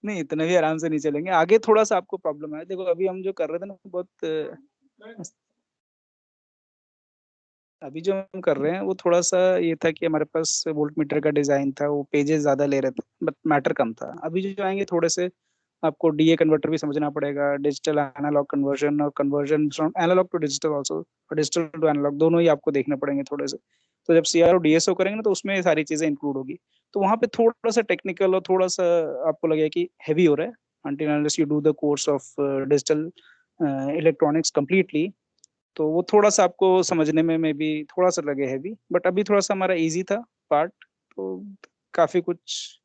नहीं, इतने भी आराम से नहीं चलेंगे, आगे थोड़ा सा आपको प्रॉब्लम है। देखो अभी हम जो कर रहे थे ना बहुत अभी जो हम कर रहे हैं वो थोड़ा सा ये था कि हमारे पास वोल्ट मीटर का डिजाइन था, वो पेजेस ज्यादा ले रहे थे बट मैटर कम था। अभी जो आएंगे थोड़े से आपको डीए कन्वर्टर भी समझना पड़ेगा, डिजिटल एनालॉग कन्वर्जन और conversion from analog to digital also, और डिजिटल टू एनालॉग दोनों ही आपको देखने पड़ेंगे थोड़े से। तो जब सीआर और डीएसओ करेंगे ना तो उसमें ये सारी चीजें इंक्लूड होगी। तो वहाँ पे थोड़ा सा टेक्निकल और थोड़ा सा आपको लगेगा कि हैवी हो रहा है until unless you do the course of digital electronics completely। तो वो थोड़ा सा आपको समझने में भी थोड़ा सा लगे हैवी, बट अभी थोड़ा सा हमारा इजी था पार्ट। तो काफी कुछ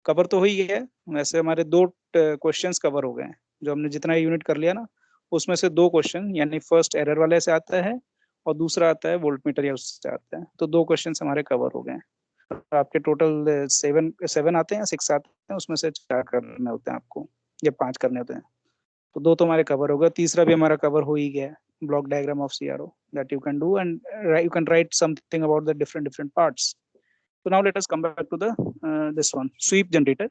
कवर तो हो ही गया है। वैसे हमारे दो क्वेश्चंस कवर हो गए हैं, जो हमने जितना यूनिट कर लिया ना उसमें से दो क्वेश्चन, यानी फर्स्ट एरर वाले से आता है और दूसरा आता है वोल्ट मीटर या उससे आता है। तो दो क्वेश्चंस हमारे कवर हो गए हैं। तो आपके टोटल सेवन सेवन आते हैं, सिक्स आते हैं, उसमें से चार करने होते हैं आपको या पांच करने होते हैं। तो दो तो हमारे कवर हो गए, तीसरा भी हमारा कवर हो ही गया है, block diagram of CRO that you can do and you can write something about the different different parts. So now let us come back to the this one sweep generator।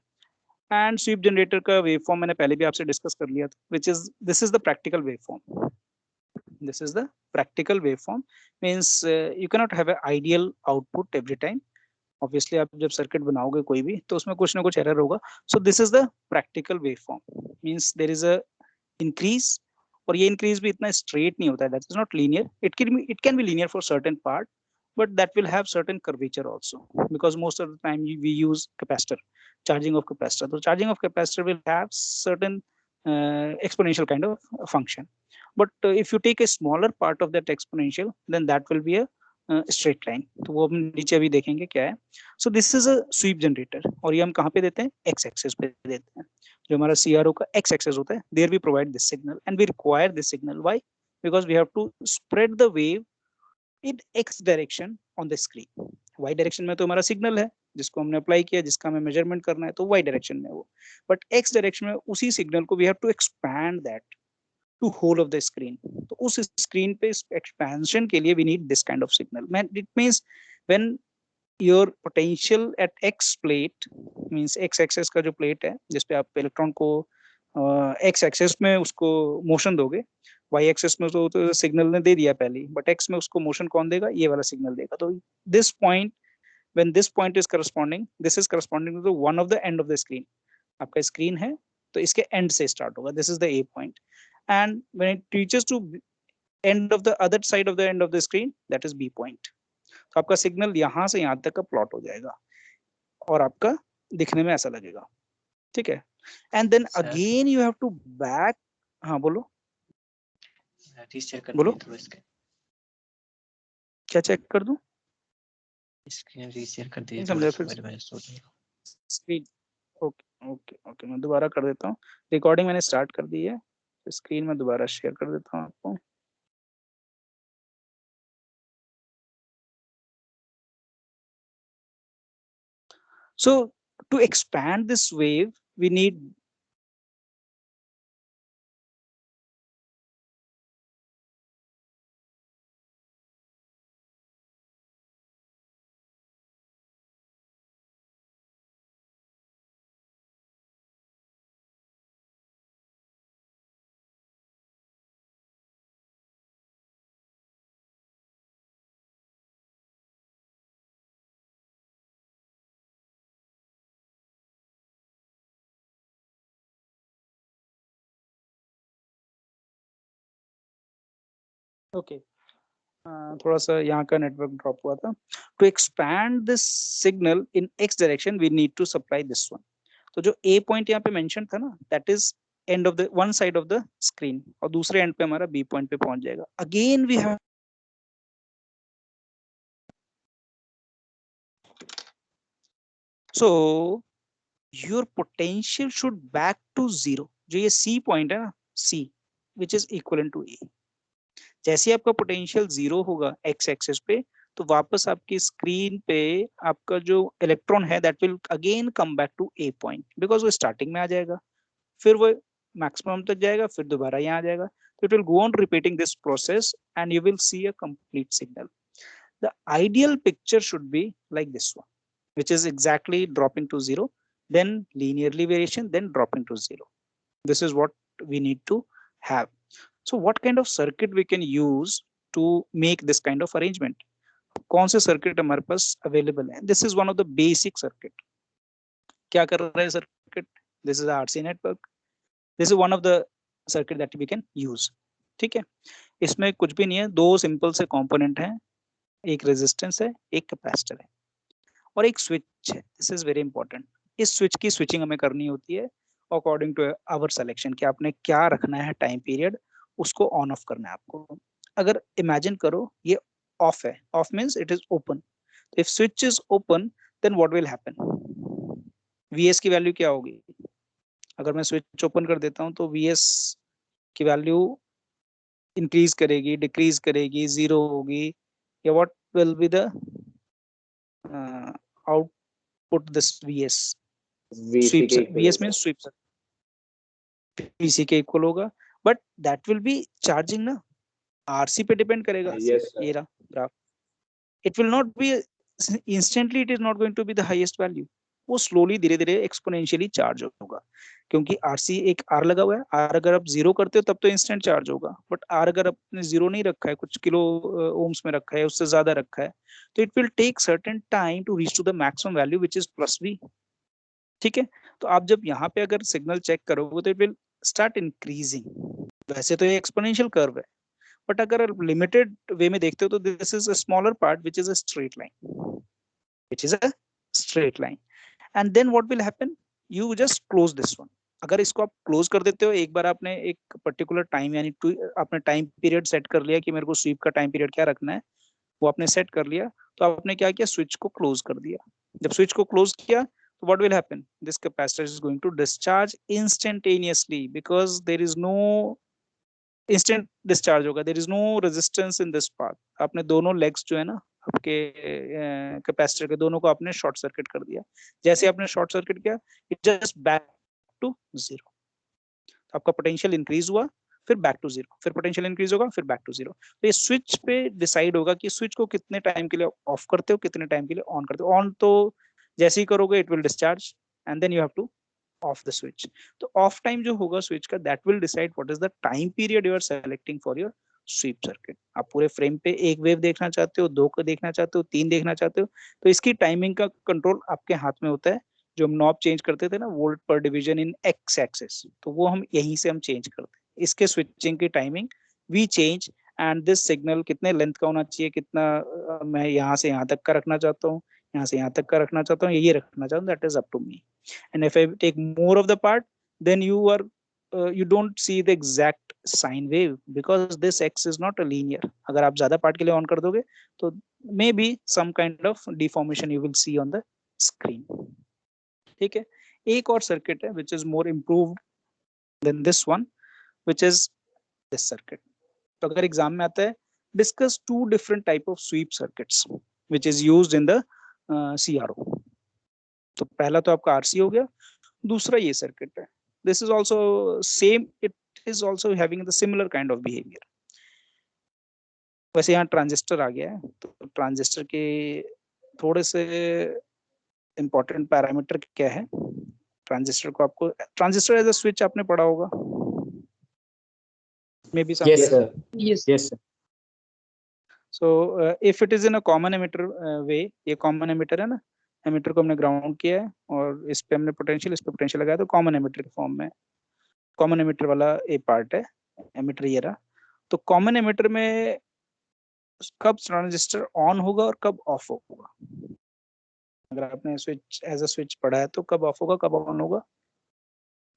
and sweep generator का wave form मैंने पहले भी आपसे discuss कर लिया था, which is this is the practical waveform। this is the practical waveform means you cannot have an ideal output every time। Obviously आप जब सर्किट बनाओगे कोई भी तो उसमें कुछ ना कुछ एरर होगा। So this is the practical waveform means there is a increase, और ये इंक्रीज भी इतना स्ट्रेट नहीं होता है, that is not linear. It can be linear for certain part but that will have certain curvature also, because most of the time we use capacitor, charging of capacitor. So charging of capacitor will have certain exponential kind of function, but if you take a smaller part of that exponential then that will be a straight line. तो वो हम नीचे अभी देखेंगे क्या है। So this is a sweep generator, और ये हम कहाँ पे देते हैं, एक्स एक्सेस पे देते हैं। जो हमारा सीआरओ का एक्स एक्सेस होता है, there we provide this signal and we require this signal. Why? Because we have to spread the wave in X direction on the screen. Y direction में तो हमारा सिग्नल है जिसको हमने अप्लाई किया, जिसका हमें मेजरमेंट करना है, तो वाई डायरेक्शन में वो। बट एक्स डायरेक्शन में उसी सिग्नल को we have to expand that to whole of the screen। तो उस स्क्रीन पे एक्सपेंशन के लिए we need this kind of signal। Man, it means when your potential at x plate means x axis का जो plate है जिसपे आप इलेक्ट्रॉन को x axis में उसको मोशन दोगे, y axis में तो सिग्नल ने दे दिया पहले, बट x में उसको मोशन कौन देगा, ये वाला सिग्नल देगा। तो this point, when this point is corresponding, this is corresponding to the one of the end of the screen। आपका स्क्रीन है तो इसके एंड से स्टार्ट होगा, this is the A point. And when it reaches to end of the other side of the end of the screen, that is B point. तो आपका signal यहाँ से यहाँ तक का प्लॉट हो जाएगा और आपका दिखने में ऐसा लगेगा, ठीक है। And then again you have to back. हाँ बोलो, बोलो क्या चेक कर दूं, स्क्रीन रीशेयर कर दीजिए, नहीं समझा फिर स्क्रीन। ओके ओके ओके, मैं दोबारा कर देता हूँ। रिकॉर्डिंग मैंने स्टार्ट कर दी है, स्क्रीन में दोबारा शेयर कर देता हूँ आपको। So to expand this wave, we need okay। थोड़ा सा यहाँ का नेटवर्क ड्रॉप हुआ था। To expand this signal in X direction we need to supply this one. तो जो ए पॉइंट यहाँ पे मेंशन था ना, that is end of the one side of the screen, और दूसरे एंड पे हमारा बी पॉइंट पे पहुंच जाएगा। Again we have so your potential should back to zero. जो ये सी पॉइंट है ना, C which is equal to A, जैसे आपका पोटेंशियल जीरो होगा एक्स एक्सिस पे, तो वापस आपकी स्क्रीन पे आपका जो इलेक्ट्रॉन है that will again come back to A point, because वो स्टार्टिंग में आ जाएगा, फिर वो मैक्सिमम तक जाएगा, फिर दोबारा यहाँ आ जाएगा। तो it will go on repeating this process and you will see a complete signal. The ideal picture should be like this one, which is exactly dropping to zero, then linearly variation, then dropping to 0. This is what we need to have. So what kind of circuit we can use to make this kind of arrangement? कौन से circuit हमारे पास available है? This is one of the basic circuit. क्या कर रहा है circuit? This is RC network. This is one of the circuit that we can use. ठीक है, इसमें कुछ भी नहीं है, दो सिंपल से कंपोनेंट हैं, एक रेजिस्टेंस है, एक कैपेसिटर है और एक स्विच है. This is very important. इस स्विच की स्विचिंग हमें करनी होती है अकॉर्डिंग टू आवर सिलेक्शन कि आपने क्या रखना है टाइम पीरियड, उसको ऑन ऑफ करना है आपको. अगर इमेजिन करो ये ऑफ है, off means it is open. If switch is open then what will happen? VS की वैल्यू क्या होगी? अगर मैं स्विच ओपन कर देता हूं तो वीएस की वैल्यू इंक्रीज करेगी, डिक्रीज करेगी, जीरो होगी, या what will be the output this VS? Sweep. VS means sweep. VC के इक्वल होगा, but that will be charging ना, आरसी पे डिपेंड करेगा. ये रहा graph. It will not be instantly, it is not going to be the highest value. वो slowly धीरे धीरे एक्सपोनेंशियली चार्ज होगा, क्योंकि आरसी एक आर लगा हुआ है. आर अगर आप जीरो करते हो तब तो इंस्टेंट चार्ज होगा, बट आर अगर आपने जीरो नहीं रखा है, कुछ किलो ओम्स में रखा है, उससे ज्यादा रखा है, तो it will take certain time to reach to the maximum value which is plus V. ठीक है, तो आप जब यहाँ पे अगर सिग्नल चेक करोगे तो इट विल स्टार्ट इंक्रीजिंग. वैसे तो ये एक्सपोनेंशियल कर्व है, बट अगर लिमिटेड वे में देखते हो तो this is a smaller part which is a straight line, which is a straight line. And then what will happen? You just close this one. अगर इसको आप क्लोज कर देते हो, एक बार आपने एक पर्टिकुलर टाइम यानी आपने टाइम पीरियड सेट कर लिया कि मेरे को स्वीप का टाइम पीरियड क्या रखना है, वो आपने सेट कर लिया, तो आपने क्या किया? स्विच को क्लोज कर दिया. जब स्विच को क्लोज किया तो what will happen? This capacitor is going to discharge instantaneously because there is no instant discharge होगा. There is no resistance in this path. आपने दोनों लेग्स जो है ना आपके कैपेसिटर के, दोनों को आपने शॉर्ट सर्किट कर दिया. जैसे आपने शॉर्ट सर्किट किया, it just back to zero. आपका पोटेंशियल इंक्रीज हुआ, फिर बैक टू जीरो, फिर पोटेंशियल इंक्रीज होगा, फिर बैक टू जीरो. तो ये स्विच पे डिसाइड होगा कि स्विच को कितने टाइम के लिए ऑफ करते हो, कितने टाइम के लिए ऑन करते हो. ऑन तो जैसे ही करोगे it will discharge and then you have to off the switch. तो ऑफ टाइम जो होगा स्विच का, that will decide what is the time period you are selecting for your sweep circuit. आप पूरे फ्रेम पे एक वेव देखना चाहते हो, दो को देखना चाहते हो, तीन देखना चाहते हो, तो इसकी टाइमिंग का कंट्रोल आपके हाथ में होता है. जो हम नॉब चेंज करते थे ना, वोल्ट पर डिवीजन इन एक्स एक्सिस, तो वो हम यहीं से हम चेंज करते हैं. इसके स्विचिंग की timing we change. And this signal कितने लेंथ का होना चाहिए, कितना मैं यहाँ से यहाँ तक का रखना चाहता हूँ, यहाँ से यहाँ तक का रखना चाहता हूँ, ये रखना चाहता हूँ, that is up to me. And if I take more of the part, then you don't see the exact sine wave because this x is not a linear. अगर आप ज्यादा पार्ट के लिए ऑन कर दोगे तो maybe some kind of deformation you will see on the screen. ठीक है, एक और सर्किट है which is more improved than this one, which is this circuit. तो अगर एग्जाम में आता है, discuss two different type of sweep circuits which is used in the CRO. तो पहला तो आपका आरसी हो गया, दूसरा ये सर्किट है. This is also same, it is also having the similar kind of behaviour. वैसे यहाँ ट्रांजिस्टर आ गया है, तो ट्रांजिस्टर के थोड़े से इंपॉर्टेंट पैरामीटर क्या है. ट्रांजिस्टर को आपको, ट्रांजिस्टर एज अ स्विच आपने पढ़ा होगा may be. Yes, sir. Yes, sir. So if it is in a common emitter way, ये कॉमन एमिटर है ना, एमिटर को हमने ग्राउंड किया है और इस पे हमने पोटेंशियल, इस पे पोटेंशियल लगाया, तो कॉमन एमिटर के फॉर्म में, कॉमन एमिटर वाला ए पार्ट है, एमिटर ये रहा. तो कॉमन एमिटर में कब ट्रांजिस्टर ऑन होगा और कब ऑफ होगा? अगर आपने स्विच एज अ स्विच पढ़ा है तो कब ऑफ होगा, कब ऑन होगा,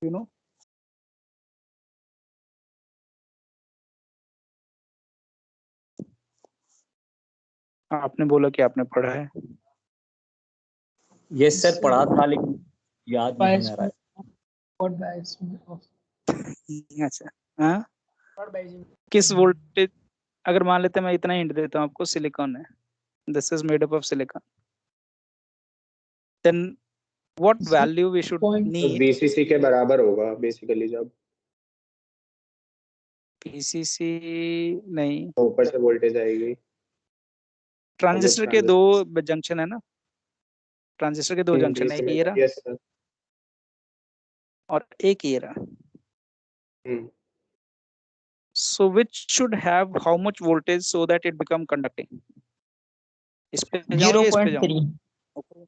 यू नो? आपने बोला कि आपने पढ़ा है. Yes, sir. पढ़ा था लेकिन याद नहीं आ रहा है. अच्छा, हाँ, किस वोल्टेज? अगर मान लेते हैं, मैं इतना हिंट देता हूँ आपको, सिलिकॉन है, this is made up of silicon, then what value we should need? BCC के बराबर होगा बेसिकली. जब पीसीसी नहीं, ऊपर से वोल्टेज आएगी. ट्रांजिस्टर के दो जंक्शन है ना, ट्रांजिस्टर के दो जंक्शन है, एक ये रहा, यस सर, और एक ये रहा. हम्म, So which should have how much voltage so that it become conducting? इस पे जाऊं या इस पे जाऊं? 0.3.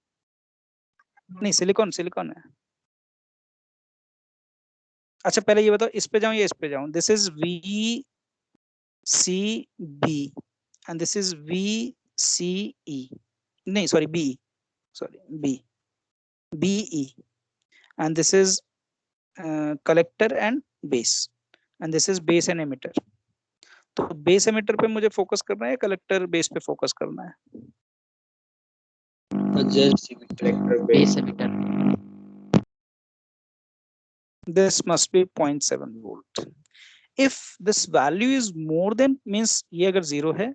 नहीं, सिलिकॉन है. अच्छा पहले ये बताओ इस पे जाऊं या इस पे जाऊं? This is VCB and this is VCE. नहीं sorry BE and this is collector and base and this is base and emitter. तो बेस एमिटर पे मुझे फोकस करना है या कलेक्टर बेस पे फोकस करना है? collector base. Base emitter. This must be 0.7 volt. If this value is more than means ये अगर 0 है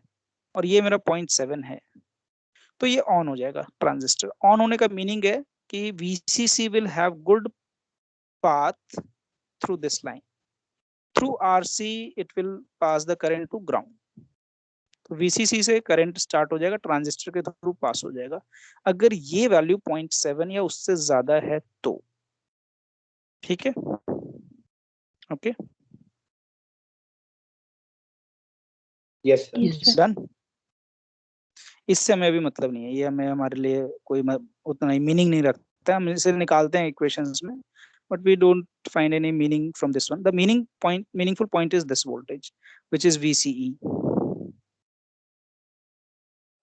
और ये मेरा 0.7 है तो ये ऑन हो जाएगा. ट्रांजिस्टर ऑन होने का मीनिंग है कि VCC will have good path through this line. Through RC it will pass the current to ground. तो VCC से करंट स्टार्ट हो जाएगा, ट्रांजिस्टर के थ्रू पास हो जाएगा. अगर ये वैल्यू 0.7 या उससे ज्यादा है तो ठीक है. Okay Yes sir. Yes, sir. Done. इससे हमें अभी मतलब नहीं है, ये हमें हमारे लिए कोई उतना मीनिंग नहीं रखता. हम इसे निकालते हैं इक्वेशंस में but we don't find any meaning from this one. The meaningful point is this voltage which is VCE.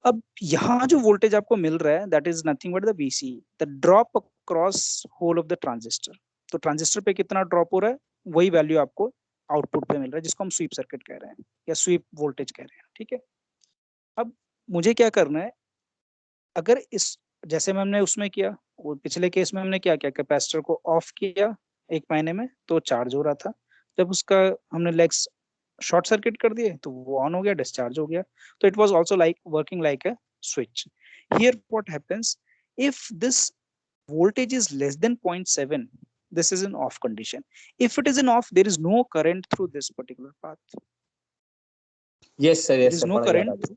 अब यहाँ जो वोल्टेज आपको मिल रहा है that is nothing but the VCE, the drop across whole of the transistor. तो transistor पे कितना drop हो रहा है वही वैल्यू आपको आउटपुट पे मिल रहा है जिसको हम स्वीप सर्किट कह रहे हैं या स्वीप वोल्टेज कह रहे हैं. ठीक है. अब मुझे क्या करना है, अगर इस जैसे में हमने उसमें किया, वो पिछले केस में हमने क्या किया, कैपेसिटर को ऑफ किया एक महीने में तो चार्ज हो रहा था. जब उसका हमने लेग्स शॉर्ट सर्किट कर दिए तो वो ऑन हो गया, डिस्चार्ज हो गया. तो it was also like working like a switch. Here what happens if this voltage is less than 0.7, this is an off condition. If it is an off, there is no current through this particular path. Yes sir, There yes is sir. no पढ़ा जा रहा current. है.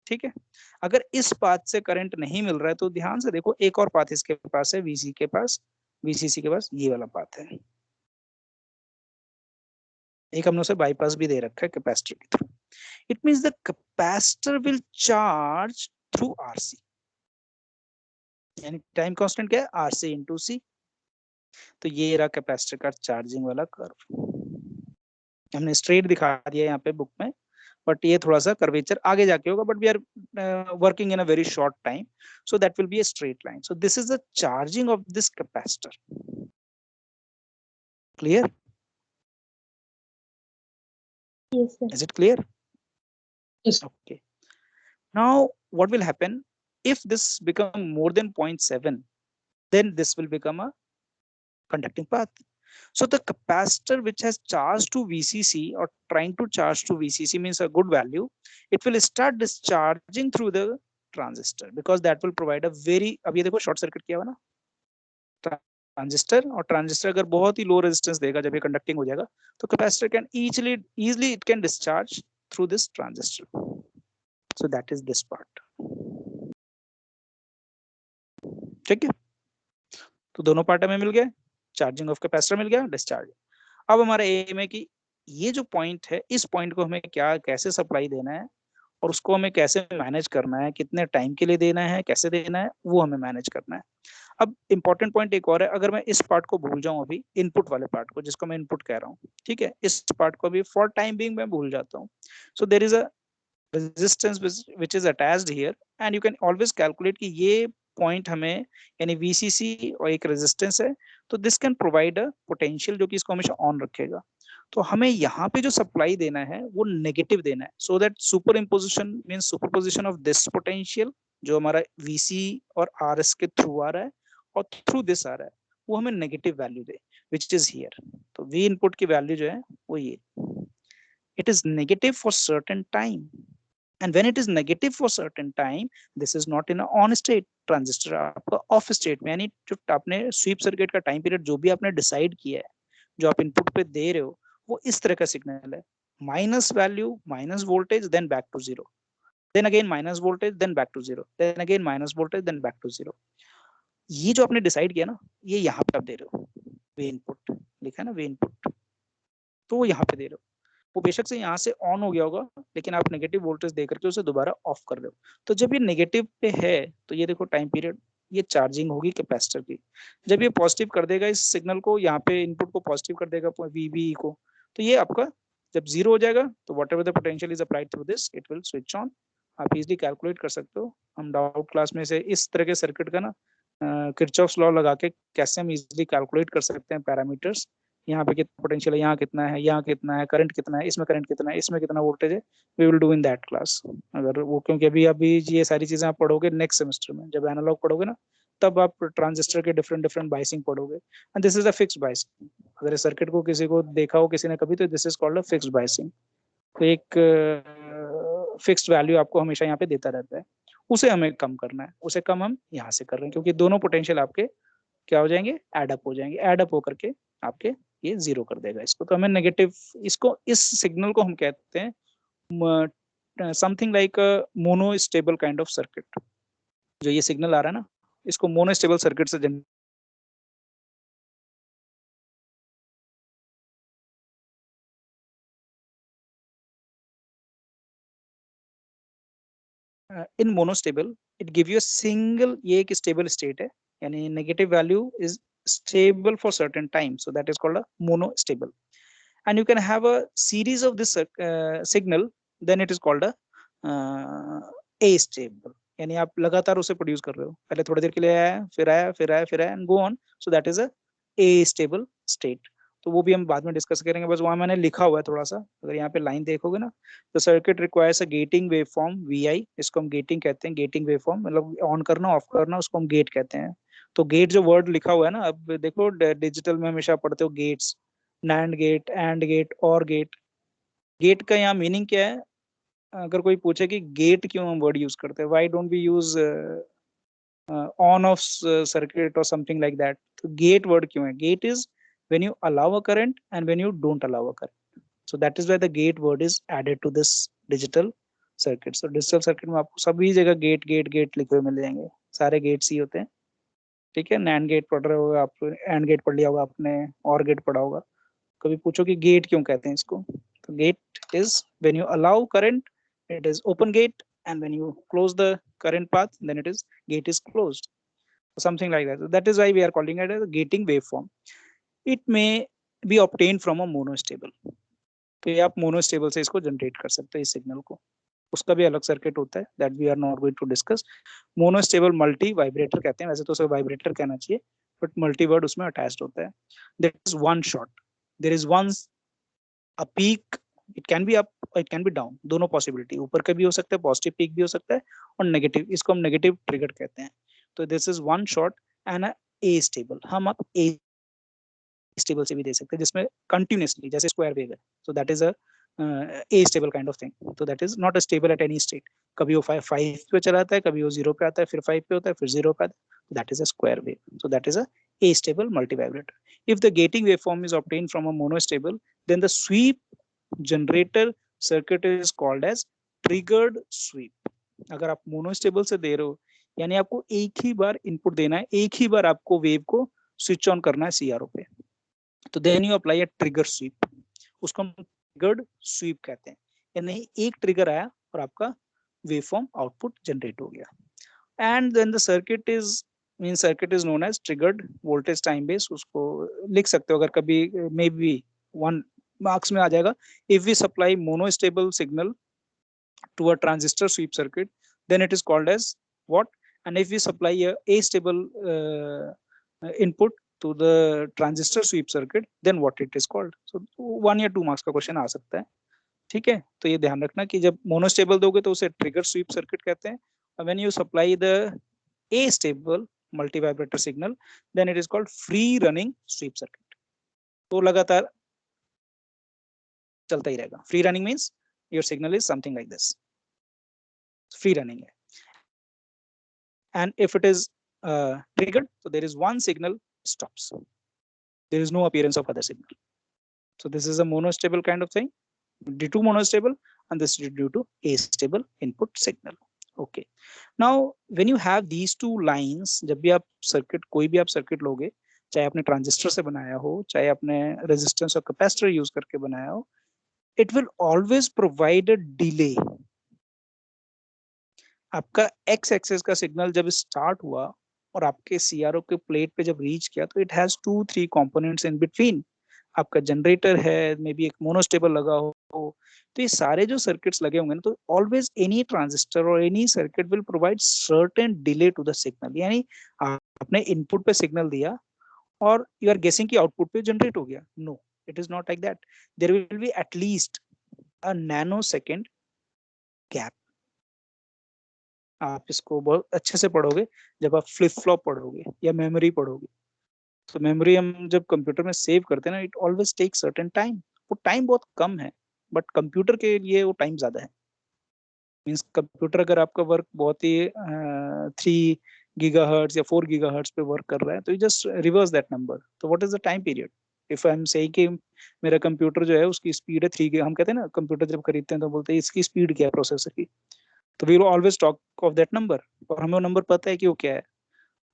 ठीक है. अगर इस path से current नहीं मिल रहा है तो ध्यान से देखो, एक और पाथ इसके पास है, VCC के पास ये वाला पाथ है. एक हमने उसे बाईपास भी दे रखा है कैपेसिटर के through. It means the capacitor will charge through RC, यानी टाइम कांस्टेंट क्या है, RC into C. तो ये रहा कैपेसिटर का चार्जिंग वाला कर्व. हमने स्ट्रेट दिखा दिया यहाँ पे बुक में, बट ये थोड़ा सा कर्वेचर आगे जाके होगा, but we are working in a very short time, so that will be a straight line. So this is the charging of this capacitor. Clear? Yes, sir. Is it clear? Yes. Okay. Now what will happen if this become more than 0.7, then this will become a conducting path. So the capacitor which has charged to VCC or trying to charge to VCC means a good value, it will start discharging through the transistor because that will provide a very, अब ये देखो short circuit किया हुआ ना transistor, और transistor अगर बहुत ही low resistance देगा जब ये कंडक्टिंग हो जाएगा तो capacitor can easily it can discharge through this transistor. So that is this part. ठीक है. तो दोनों पार्ट हमें मिल गए, चार्जिंग ऑफ कैपेसिटर मिल गया, डिस्चार्ज. अब हमारा एम है कि ये जो पॉइंट है इस पॉइंट को हमें क्या कैसे सप्लाई देना है और उसको हमें कैसे मैनेज करना है, कितने टाइम के लिए देना है, कैसे देना है, वो हमें मैनेज करना है. अब इंपॉर्टेंट पॉइंट एक और है, अगर मैं इस पार्ट को भूल जाऊं अभी, इनपुट वाले पार्ट को जिसको मैं इनपुट कह रहा हूँ, ठीक है, इस पार्ट को भी फॉर टाइम बीइंग मैं भूल जाता हूँ. So there is a resistance which is attached here and you can always calculate कि ये पॉइंट हमें यानी VCC और एक रेजिस्टेंस है, तो this can provide a potential जो कि इसको हमेशा ऑन रखेगा. तो हमें यहाँ पे जो सप्लाई देना है वो नेगेटिव देना है, so that super imposition means superposition of this potential जो हमारा VC और RS के थ्रू आ रहा है और थ्रू दिस आ रहा है, वो हमें negative value they which is here. तो V इनपुट की वैल्यू जो है वो ये, it is negative for certain time. And when it is negative for certain time, this is not in a on state. Transistor आपका of state में, यानी जो आपने स्वीप सर्किट का टाइम पीरियड जो भी आपने डिसाइड किया है, जो आप इनपुट पे दे रहे हो, वो इस तरह का सिग्नल है, minus value minus voltage then back to zero, then again minus voltage then back to zero, then again minus voltage then back to zero. ये जो आपने डिसाइड किया ना, ये यहाँ पे आप दे रहे हो. वे इनपुट लिखा है ना, वे इनपुट, तो वो यहाँ पे दे रहे हो। वो बेशक से यहाँ से ऑन हो गया होगा, लेकिन आप नेगेटिव वोल्टेज दे करके उसे दोबारा ऑफ कर रहे हो। तो जब ये नेगेटिव पे है तो ये देखो टाइम पीरियड, ये चार्जिंग होगी कैपेसिटर की। जब ये पॉजिटिव कर देगा इस सिग्नल को, यहाँ पे इनपुट को पॉजिटिव कर देगा वीबी को, तो ये आपका जब जीरो हो जाएगा तो what ever the potential is applied through this it will switch on. आप इजिली कैलकुलेट कर सकते हो। हम डाउट क्लास में से इस तरह के सर्किट का ना किरचॉफ्स लॉ लगा के कैसे हम इजिली कैलकुलेट कर सकते हैं पैरामीटर्स। यहाँ पे कितना पोटेंशियल है, यहाँ कितना है, यहाँ कितना है, करंट कितना है, इसमें करंट कितना है, इसमें कितना वोल्टेज है, we will do in that class. अगर वो, क्योंकि अभी अभी ये सारी चीजें आप पढ़ोगे नेक्स्ट सेमेस्टर में, जब एनालॉग पढ़ोगे ना, तब आप ट्रांजिस्टर के डिफरेंट डिफरेंट बाइसिंग पढ़ोगे, and this is a fixed biasing. अगर इस सर्किट को किसी को देखा हो किसी ने कभी, तो this is called a fixed biasing. तो एक फिक्स्ड वैल्यू आपको हमेशा यहाँ पे देता रहता है, उसे हमें कम करना है, उसे कम हम यहाँ से कर रहे हैं, क्योंकि दोनों पोटेंशियल आपके क्या हो जाएंगे, एडअप हो जाएंगे, एडअप होकर के आपके ये जीरो कर देगा इसको। तो हमें नेगेटिव, इसको, इस सिग्नल को हम कहते हैं something like mono stable kind of circuit. जो ये सिग्नल आ रहा है ना, इसको मोनो स्टेबल सर्किट से in monostable it give you a single, ये एक स्टेबल स्टेट है, यानी negative value is stable for certain time, so that is called a monostable. And you can have a series of this signal, then it is called a astable, यानी आप लगातार उसे produce कर रहे हो, पहले थोड़ी देर के लिए आया, फिर आया, फिर आया, फिर आया, and go on, so that is a astable state. तो वो भी हम बाद में डिस्कस करेंगे, बस वहां मैंने लिखा हुआ है थोड़ा सा, अगर यहाँ पे लाइन देखोगे ना, तो circuit requires a getting waveform VI, इसको हम गेटिंग कहते हैं, गेटिंग वेवफॉर्म मतलब ऑन करना ऑफ करना, उसको हम गेट कहते हैं। तो गेट जो वर्ड लिखा हुआ है ना, अब देखो डिजिटल में हमेशा पढ़ते हो gates, NAND gate, AND gate, OR gate. Gate का यहाँ मीनिंग क्या है, अगर कोई पूछे कि गेट क्यों हम वर्ड यूज करते हैं, why don't we use on off circuit और समथिंग लाइक दैट, तो गेट वर्ड क्यों है, gate is when you allow a current and when you don't allow a current, so that is why the gate word is added to this digital circuit. So digital circuit में आपको सभी जगह gate gate gate लिखे हुए मिल जाएंगे, सारे gets ही होते हैं, ठीक है। नैंड गेट पढ़ रहे होगा आप, एंड गेट पढ़ लिया होगा आपने, और गेट पढ़ा होगा। कभी पूछो कि गेट क्यों कहते हैं इसको, तो gate is when you allow current it is open gate, and when you close the current path then it is gate is closed, something like that. So that is why we are calling it as a gating waveform. It may be obtained from a monostable, तो ये आप monostable से इसको generate कर सकते हैं इस signal को, उसका भी अलग सर्किट होता है, that we are not going to discuss. Monostable multivibrator कहते हैं, वैसे तो उसे वाइब्रेटर कहना चाहिए, बट मल्टी वर्ड उसमें अटैच्ड होता है। There is one shot, there is one a peak, it can be up, it can be down, दोनों पॉसिबिलिटी, ऊपर का भी हो सकता है, पॉजिटिव पीक भी हो सकता है, और नेगेटिव, इसको हम नेगेटिव ट्रिगर कहते हैं। तो this is one shot and a A stable, हम आप ए स्टेबल से भी दे सकते हैं, जिसमें कंटिन्यूसली जैसे स्क्वायर वेव है, so that is a astable kind of thing, तो that is not a stable at any state, कभी वो 5 पे चला जाता है, कभी वो 0 पे आता है, फिर 5 पे होता है, फिर 0 पे आता है, that is a square wave, so that is a astable multivibrator. If the gating waveform is obtained from a monostable, then the sweep generator circuit is called as triggered sweep. अगर आप मोनोस्टेबल से दे रहे हो, यानी आपको एक ही बार input देना है, एक ही बार आपको वेव को स्विच ऑन करना है CRO पे, तो then you apply a trigger sweep, उसको हम ट्रिगर्ड स्वीप कहते हैं, यानी एक ट्रिगर आया और आपका वेवफॉर्म आउटपुट जनरेट हो गया। And then the circuit is circuit is known as triggered voltage time base, उसको लिख सकते हो, अगर कभी मे बी 1 मार्क्स में आ जाएगा। If we supply monostable signal to a transistor sweep circuit, then it is called as what, and if we supply a astable input to the transistor sweep circuit, then what it is called. So 1 या 2 marks का question आ सकता है, ठीक है। तो ये ध्यान रखना कि जब मोनोस्टेबल दोगे तो उसे ट्रिगर स्वीप सर्किट कहते हैं, और when you supply the astable multivibrator signal, then it is called free running sweep circuit. तो लगातार चलता ही रहेगा, free running means your signal is something like this, free running है। And if it is triggered, so there is one signal stops, there is no appearance of other signal, so this is a monostable kind of thing, due to monostable, and this is due to astable input signal. Okay, now when you have these two lines, जब भी आप circuit, कोई भी आप circuit लोगे, चाहे आपने transistor से बनाया हो, चाहे आपने रेजिस्टेंस और कैपेसिटर यूज करके बनाया हो, it will always provide a delay. आपका एक्स एक्सेस का सिग्नल जब स्टार्ट हुआ और आपके सीआरओ के प्लेट पे जब रीच किया, तो it has 2-3 components in between. आपका जनरेटर है, मे बी एक मोनोस्टेबल लगा हो, तो ये सारे जो सर्किट्स लगे होंगे ना, तो ऑलवेज एनी ट्रांजिस्टर और any circuit will provide certain delay to the signal. यानी आपने इनपुट पे सिग्नल दिया और यू आर गेसिंग कि आउटपुट पे जनरेट हो गया। No, it is not like that. There will be at least a nano second gap. आप इसको बहुत अच्छे से पढ़ोगे जब आप फ्लिप फ्लॉप पढ़ोगे या मेमोरी पढ़ोगे। तो मेमोरी हम जब कंप्यूटर में सेव करते हैं ना, it always take certain time. वो टाइम बहुत कम है, बट कंप्यूटर के लिए वो टाइम ज्यादा है। मीन्स कंप्यूटर अगर आपका वर्क बहुत ही 3 GHz या 4 GHz पे वर्क कर रहा है, तो you just reverse that number. तो what is the time period? If I am saying कि मेरा कंप्यूटर जो है उसकी स्पीड है 3 हम कहते हैं ना, कंप्यूटर जब खरीदते हैं तो बोलते हैं इसकी स्पीड क्या है प्रोसेसर की, तो we will always talk of that number. और हमें वो नंबर पता है कि वो क्या है।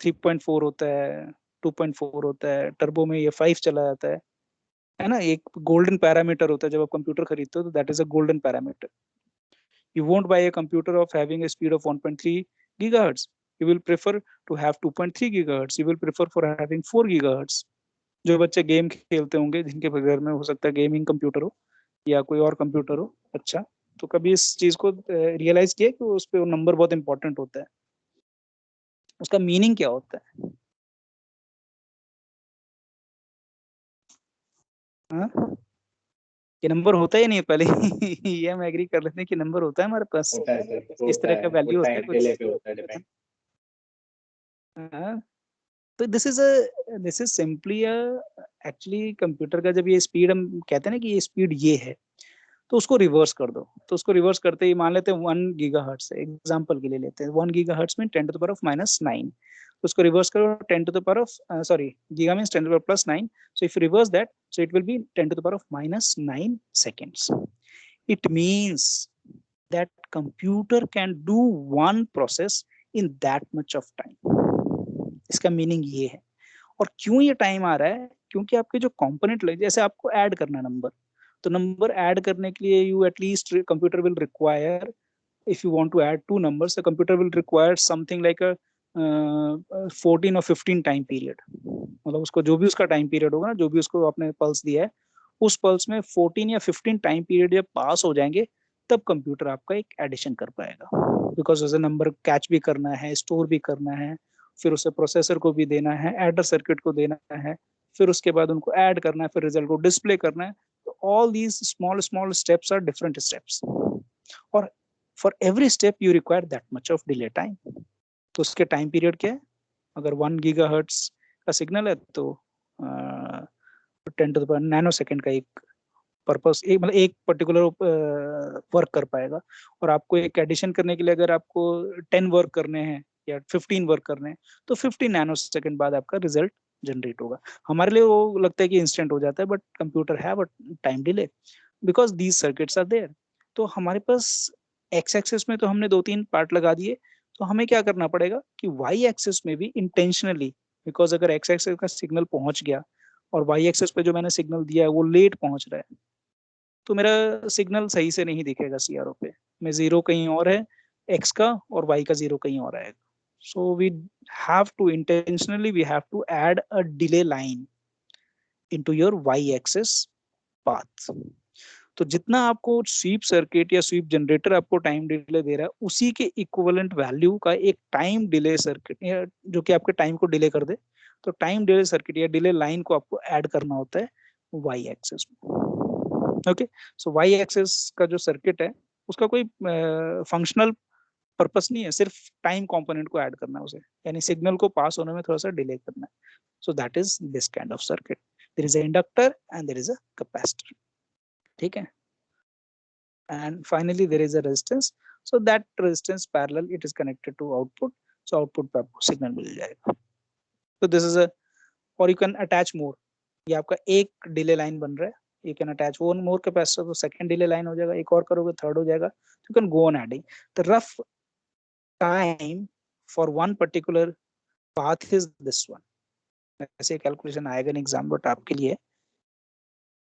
3.4 होता है, 2.4 होता है, टर्बो में ये 5 चला जाता है ना। एक गोल्डन पैरामीटर होता है जब आप कंप्यूटर खरीदते हो, तो that is a golden parameter. You won't buy a computer of having a speed of 1.3 gigahertz. You will prefer to have 2.3 gigahertz. You will prefer for having 4 gigahertz. जो बच्चे game खेलते होंगे, जिनके घर में हो सकता है गेमिंग कंप्यूटर हो या कोई और कंप्यूटर हो, अच्छा, तो कभी इस चीज को रियलाइज किया कि उस पे वो नंबर बहुत इंपॉर्टेंट होता है। उसका मीनिंग क्या होता है? हाँ? ये नंबर होता है या नहीं पहले ये हम एग्री कर लेते हैं कि नंबर होता है हमारे पास। होता है सर, इस तरह का वो वैल्यू होता है टाइम कुछ। डिले पे होता है, डिपेंड। हाँ, तो this is simply actually computer का जब ये स्पीड हम कहते हैं ना कि ये स्पीड ये है, तो उसको रिवर्स कर दो। तो उसको रिवर्स करते ही मान लेते हैं 1 GHz है, एग्जांपल के लिए लेते हैं। 1 GHz में 10⁻⁹ तो उसको रिवर्स करो 10 giga means 10⁻+9। So if reverse that, so it will B 10⁻⁹ seconds. It means that computer can do one process in that much of time. इसका मीनिंग ये है। और क्यों ये टाइम आ रहा है? क्योंकि आपके जो कंपोनेंट लगे, जैसे आपको ऐड करना नंबर, तो नंबर ऐड करने के लिए you at least computer will require, if you want to add 2 numbers, the computer will require something like a 14 or 15 time period. मतलब उसको जो भी उसका टाइम पीरियड होगा ना, जो भी उसको आपने पल्स दिया है, उस पल्स में 14 या 15 टाइम पीरियड जब पास हो जाएंगे, तब कंप्यूटर आपका एक एडिशन कर पाएगा। बिकॉज उसे नंबर कैच भी करना है, स्टोर भी करना है, फिर उसे प्रोसेसर को भी देना है, एडर सर्किट को देना है, फिर उसके बाद उनको ऐड करना है, फिर रिजल्ट को डिस्प्ले करना है। तो all these small small steps are different steps, और for every step you require that much of delay time. तो उसके टाइम पीरियड क्या है? अगर 1 GHz का सिग्नल है, तो 10⁻⁹ का एक पर्पस, एक मतलब एक पर्टिकुलर वर्क कर पाएगा। और आपको एक एडिशन करने के लिए अगर आपको 10 वर्क करने हैं या 15 वर्क करने हैं, तो 15 नैनोसेकंड बाद आपका रिजल्ट जनरेट होगा। हमारे लिए वो लगता है कि इंस्टेंट हो जाता है, बट कंप्यूटर है but time delay, because these circuits are there. तो हमारे पास एक्स एक्सिस में तो हमने 2-3 पार्ट लगा दिए, तो हमें क्या करना पड़ेगा कि वाई एक्सिस में भी इंटेंशनली, बिकॉज अगर एक्स एक्सिस का सिग्नल पहुंच गया और वाई एक्सिस पे जो मैंने सिग्नल दिया है वो लेट पहुंच रहा है, तो मेरा सिग्नल सही से नहीं दिखेगा सीआरओ पे। मैं जीरो कहीं और है एक्स का, और वाई का जीरो कहीं और आएगा। So we have to intentionally we have to add a delay line into your Y axis path. तो जितना आपको स्वीप सर्किट या स्वीप जनरेटर आपको टाइम डिले दे रहा है, उसी के इक्विवेलेंट वैल्यू का एक टाइम डिले सर्किट, जो कि आपके टाइम को डिले कर दे, तो टाइम डिले सर्किट या डिले लाइन को आपको ऐड करना होता है वाई एक्सिस में। ओके, सो वाई एक्सिस का जो सर्किट है, उसका कोई फंक्शनल पर्पस नहीं है, सिर्फ टाइम कंपोनेंट को ऐड करना है उसे, यानी सिग्नल को पास होने में थोड़ा सा डिले करना है। So that is this kind of circuit. There is a inductor and there is a capacitor, ठीक है, and finally there is a resistance. So that resistance parallel, it is connected to output, so output पे आपको signal मिल जाएगा। तो this is a, और you can attach मोर। ये आपका एक डिले लाइन बन रहा है, you can attach one more capacitor, तो सेकंड डिले लाइन हो जाएगा, एक और करोगे थर्ड हो जाएगा। You can go on adding. The rough time for one particular path is this one, ऐसे कैलकुलेशन आएगा नहीं एग्जाम, बट आपके लिए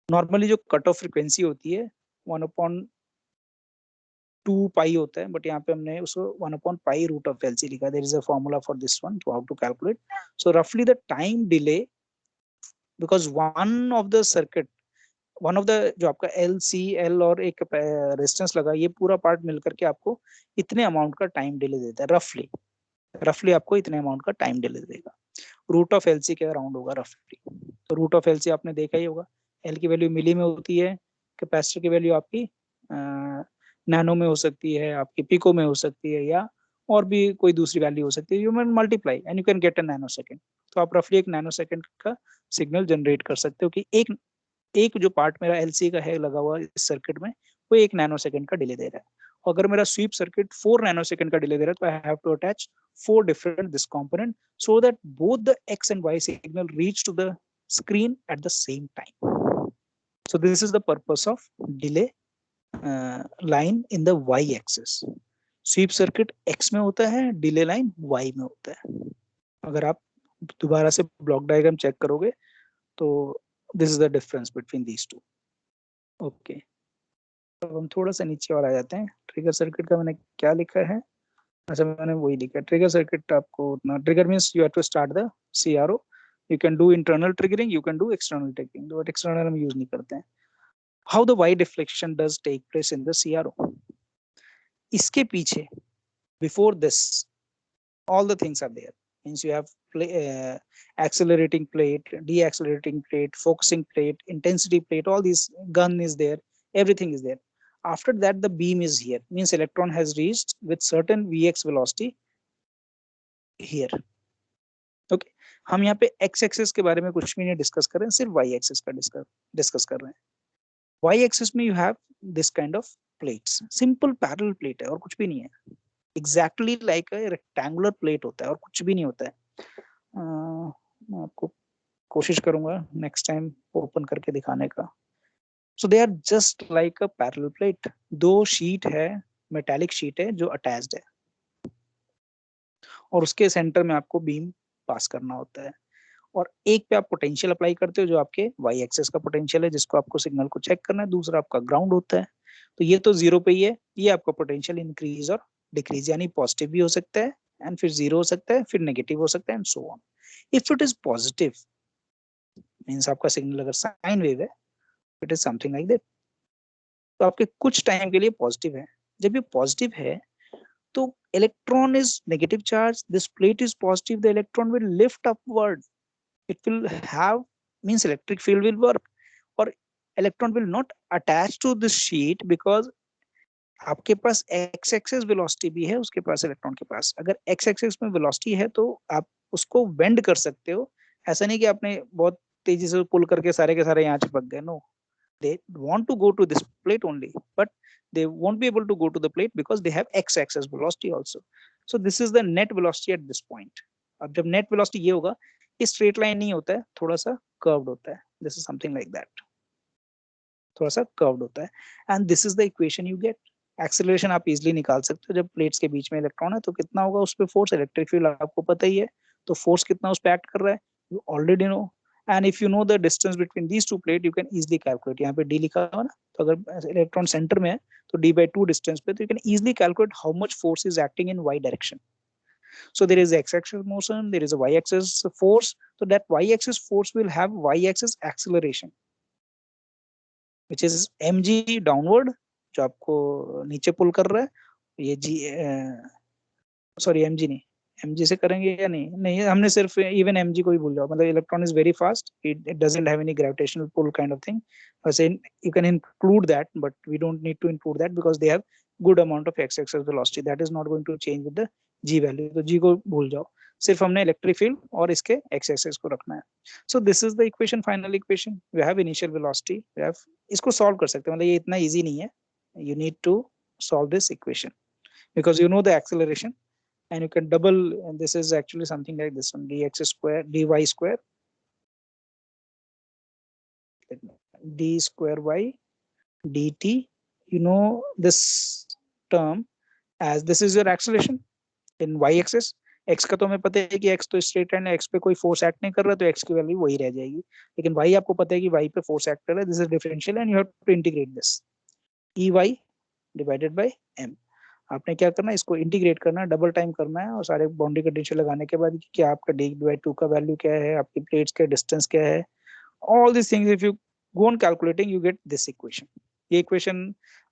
नॉर्मली जो कट ऑफ फ्रीक्वेंसी होती है 1/2 पाई होता है, बट यहाँ पे हमने उसको 1 पाई रूट ऑफ एलसी लिखा. There is a formula for this one to how to calculate. So रफली the time delay, because one of the circuit, one of the जो आपका एल सी एल और एक रेजिस्टेंस लगा, ये पूरा part मिलकर के आपको इतने अमाउंट का टाइम डिले देता है. रफली आपको इतने अमाउंट का टाइम डिले देगा. रूट ऑफ एल सी के अराउंड होगा रफली. तो रूट ऑफ एल सी आपने देखा ही होगा, एल की वैल्यू मिली में होती है, कैपेसिटर की वैल्यू आपकी नैनो में हो सकती है, आपकी पिको में हो सकती है, या और भी कोई दूसरी वैल्यू हो सकती है. You can multiply and you can get a nano second. तो आप रफली एक नैनो सेकेंड का सिग्नल जनरेट कर सकते हो कि एक जो पार्ट मेरा एलसी का है लगा हुआ इस सर्किट में, वो 1 नैनो सेकेंड का डिले दे रहा है. अगर मेरा स्वीप सर्किट 4 नैनो सेकेंड का डिले दे रहा है, तो I have to attach 4 different this component so that both the x and y signal reach to the screen at the same time. So this is the purpose of delay line in the y axis. Sweep circuit x में होता है, delay line y में होता है. अगर आप दोबारा से ब्लॉक डायग्राम चेक करोगे तो this is the difference between these two. Okay, अब हम थोड़ा सा नीचे और आ जाते हैं. ट्रिगर सर्किट का मैंने क्या लिखा है? अच्छा, मैंने वही लिखा. ट्रिगर सर्किट आपको उतना, trigger means you have to start the CRO. You can do internal triggering, you can do external triggering, but external हम यूज नहीं करते हैं. How the Y deflection does take place in the CRO? इसके पीछे, before this, all the things are there. Means you have accelerating plate, deaccelerating plate, focusing plate, intensity plate, all these, gun is there, everything is there. After that the beam is here, means electron has reached with certain vx velocity here. Okay, हम यहाँ पे x axis के बारे में कुछ भी नहीं discuss कर रहे हैं, सिर्फ y एक्सिस का डिस्कस कर रहे हैं. y एक्सिस में you have this kind of plates, simple parallel plate है और कुछ भी नहीं है. Exactly like a rectangular plate होता है और कुछ भी नहीं होता है. मैं आपको कोशिश करूंगा नेक्स्ट टाइम ओपन करके दिखाने का. So they are just like a parallel plate. 2 sheet है, मेटालिक शीट है जो अटैच्ड है, और उसके सेंटर में आपको बीम पास करना होता है. और एक पे आप पोटेंशियल अप्लाई करते हो जो आपके वाई एक्सिस का पोटेंशियल है, जिसको आपको सिग्नल को चेक करना है. दूसरा आपका ग्राउंड होता है. तो ये तो 0 पे ही है, ये आपका पोटेंशियल इंक्रीज और डिक्रीज, यानी पॉजिटिव भी हो सकता है एंड फिर 0 हो सकता है, फिर नेगेटिव हो सकता है and so on. If it is positive means आपका सिग्नल अगर साइन वेव है, it is something like that. तो आपके कुछ टाइम के लिए पॉजिटिव है. जब ये पॉजिटिव है तो electron is negative charge, this plate is positive, the electron will lift upward, it will have, means electric field will work, or electron will not attach to this sheet because आपके पास x axis velocity भी है, उसके पास electron के पास. अगर x axis में velocity है तो आप उसको बेंड कर सकते हो. ऐसा नहीं कि आपने बहुत तेजी से पुल करके सारे के सारे यहाँ चिपक गए. No, they want to go to this plate only, but they won't be able to go to the plate because they have x axis velocity also. So this is the net velocity at this point. अब जब net velocity ये होगा, ये straight line नहीं होता है, थोड़ा सा curved होता है. This is something like that. थोड़ा सा curved होता है. And this is the equation you get. Acceleration आप easily निकाल सकते हो. जब plates के बीच में इलेक्ट्रॉन है तो कितना होगा उस पे फोर्स, इलेक्ट्रिक फील्ड आपको पता ही है, तो फोर्स कितना उस पे एक्ट कर रहा है, you already know. And if you know the distance between these two plates, you can easily calculate. यहाँ पे d लिखा हुआ ना, तो अगर इलेक्ट्रॉन सेंटर में है तो d/2 डिस्टेंस पे, तो you can easily calculate how much force is acting in y direction. So there is x-axis motion, there is a y-axis force. So that y-axis force will have y-axis acceleration, which is mg downward, जो आपको नीचे पुल कर रहा है. ये g, sorry mg नहीं, mg से करेंगे या नहीं, हमने सिर्फ इवन mg को ही भूल जाओ. मतलब electron is very fast, it doesn't have any gravitational pull kind of thing. वैसे you can include that, but we don't need to include that because they have good amount of x axis velocity that is not going to change with the g value. तो g को भूल जाओ, सिर्फ हमने electric field और इसके x axis को रखना है. So this is the equation, final equation. We have initial velocity, we have, इसको सॉल्व कर सकते हैं. मतलब ये इतना इजी नहीं है. You need to solve this equation because you know the acceleration, and you can double, and this is actually something like this one, dx square dy square d square y dt. You know this term as this is your acceleration in y axis, x का तो हमें पता है कि x तो straight line है, x पे कोई फोर्स एक्ट नहीं कर रहा, तो एक्स की वैल्यू वही रह जाएगी। लेकिन वाई आपको पता है कि वाई पे फोर्स एक्ट कर रहा है, this is differential and you have to integrate this E Y divided by M. आपने क्या करना है, इसको इंटीग्रेट करना है, डबल टाइम करना है, और सारे बाउंड्री कंडीशन लगाने के बाद कि आपका d/2 का वैल्यू क्या है, आपकी प्लेट्स का डिस्टेंस क्या है, all this things if you go on calculating you get this equation. ये इक्वेशन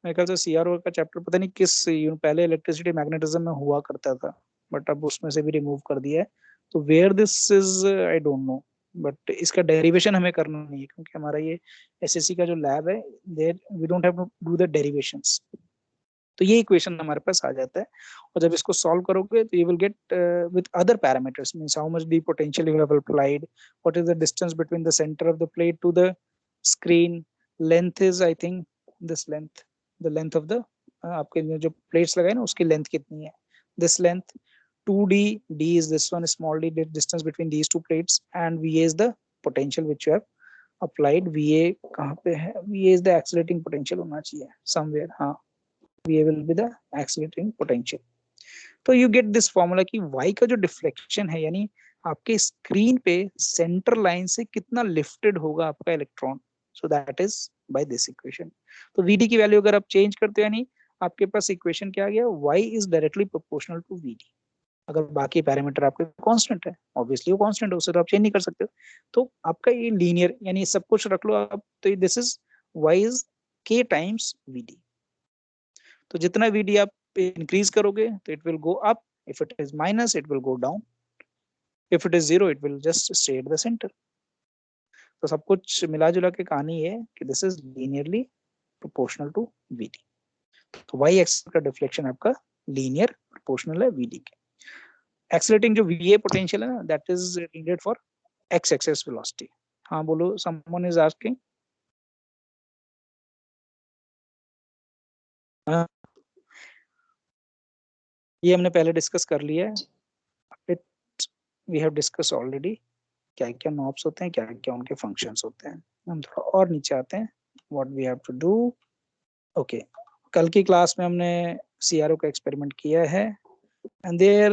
मेरे ख्याल से सीआरओ का चैप्टर पता नहीं किस पहले इलेक्ट्रिसिटी मैग्नेटिज्म में हुआ करता था, बट अब उसमें से भी रिमूव कर दिया है। तो where this is I don't know, but इसका डेरिवेशन हमें करना नहीं है, क्योंकि हमारा ये एसएससी का जो लैब है, there we don't have to do the derivations. तो ये इक्वेशन हमारे पास आ जाता है, और जब इसको सॉल्व करोगे तो you will get with other parameters, means how much the potential you have applied, what is the distance between the centre of the plate to the screen, length is I think this length, the length of the आपके जो plates लगाए ना उसकी length कितनी है, this length 2d, d is this one, small d, the distance between these two plates, and va is the potential which you have applied। va कहाँ पे है, va is the accelerating potential होना चाहिए somewhere, हाँ va will be the accelerating potential। तो you get this formula कि y का जो डिफ्लेक्शन है, यानी आपके स्क्रीन पे सेंटर लाइन से कितना लिफ्टेड होगा आपका electron, so that is by this equation. तो vd की वैल्यू अगर आप चेंज करते हो, यानी आपके पास इक्वेशन क्या आ गया, y is directly proportional to vd। अगर बाकी पैरामीटर आपके कांस्टेंट है, ऑब्वियसली वो कांस्टेंट है, उसे तो आप चेंज नहीं कर सकते। तो आपका ये लीनियर, यानी सब कुछ रख लो आप, तो this is y is k times vd। तो जितना vd आप इंक्रीज करोगे तो it will go up, if it is minus it will go down, if it is zero it will just stay at the centre. तो सब कुछ मिला जुला के कहानी है कि this is linearly proportional to vd। तो y एक्सिस का डिफ्लेक्शन आपका लीनियर प्रोपोर्शनल है vd के। एक्सेलरेटिंग जो va पोटेंशियल है ना, that is needed for x axis velocity. हाँ बोलो, समवन इज आस्किंग। हाँ, ये हमने पहले डिस्कस कर लिया है, वी हैव डिस्कस ऑलरेडी क्या क्या नॉब्स होते हैं, क्या क्या उनके फंक्शंस होते हैं। हम थोड़ा और नीचे आते हैं, what we have to do. Okay, कल की क्लास में हमने सीआरओ का एक्सपेरिमेंट किया है, and there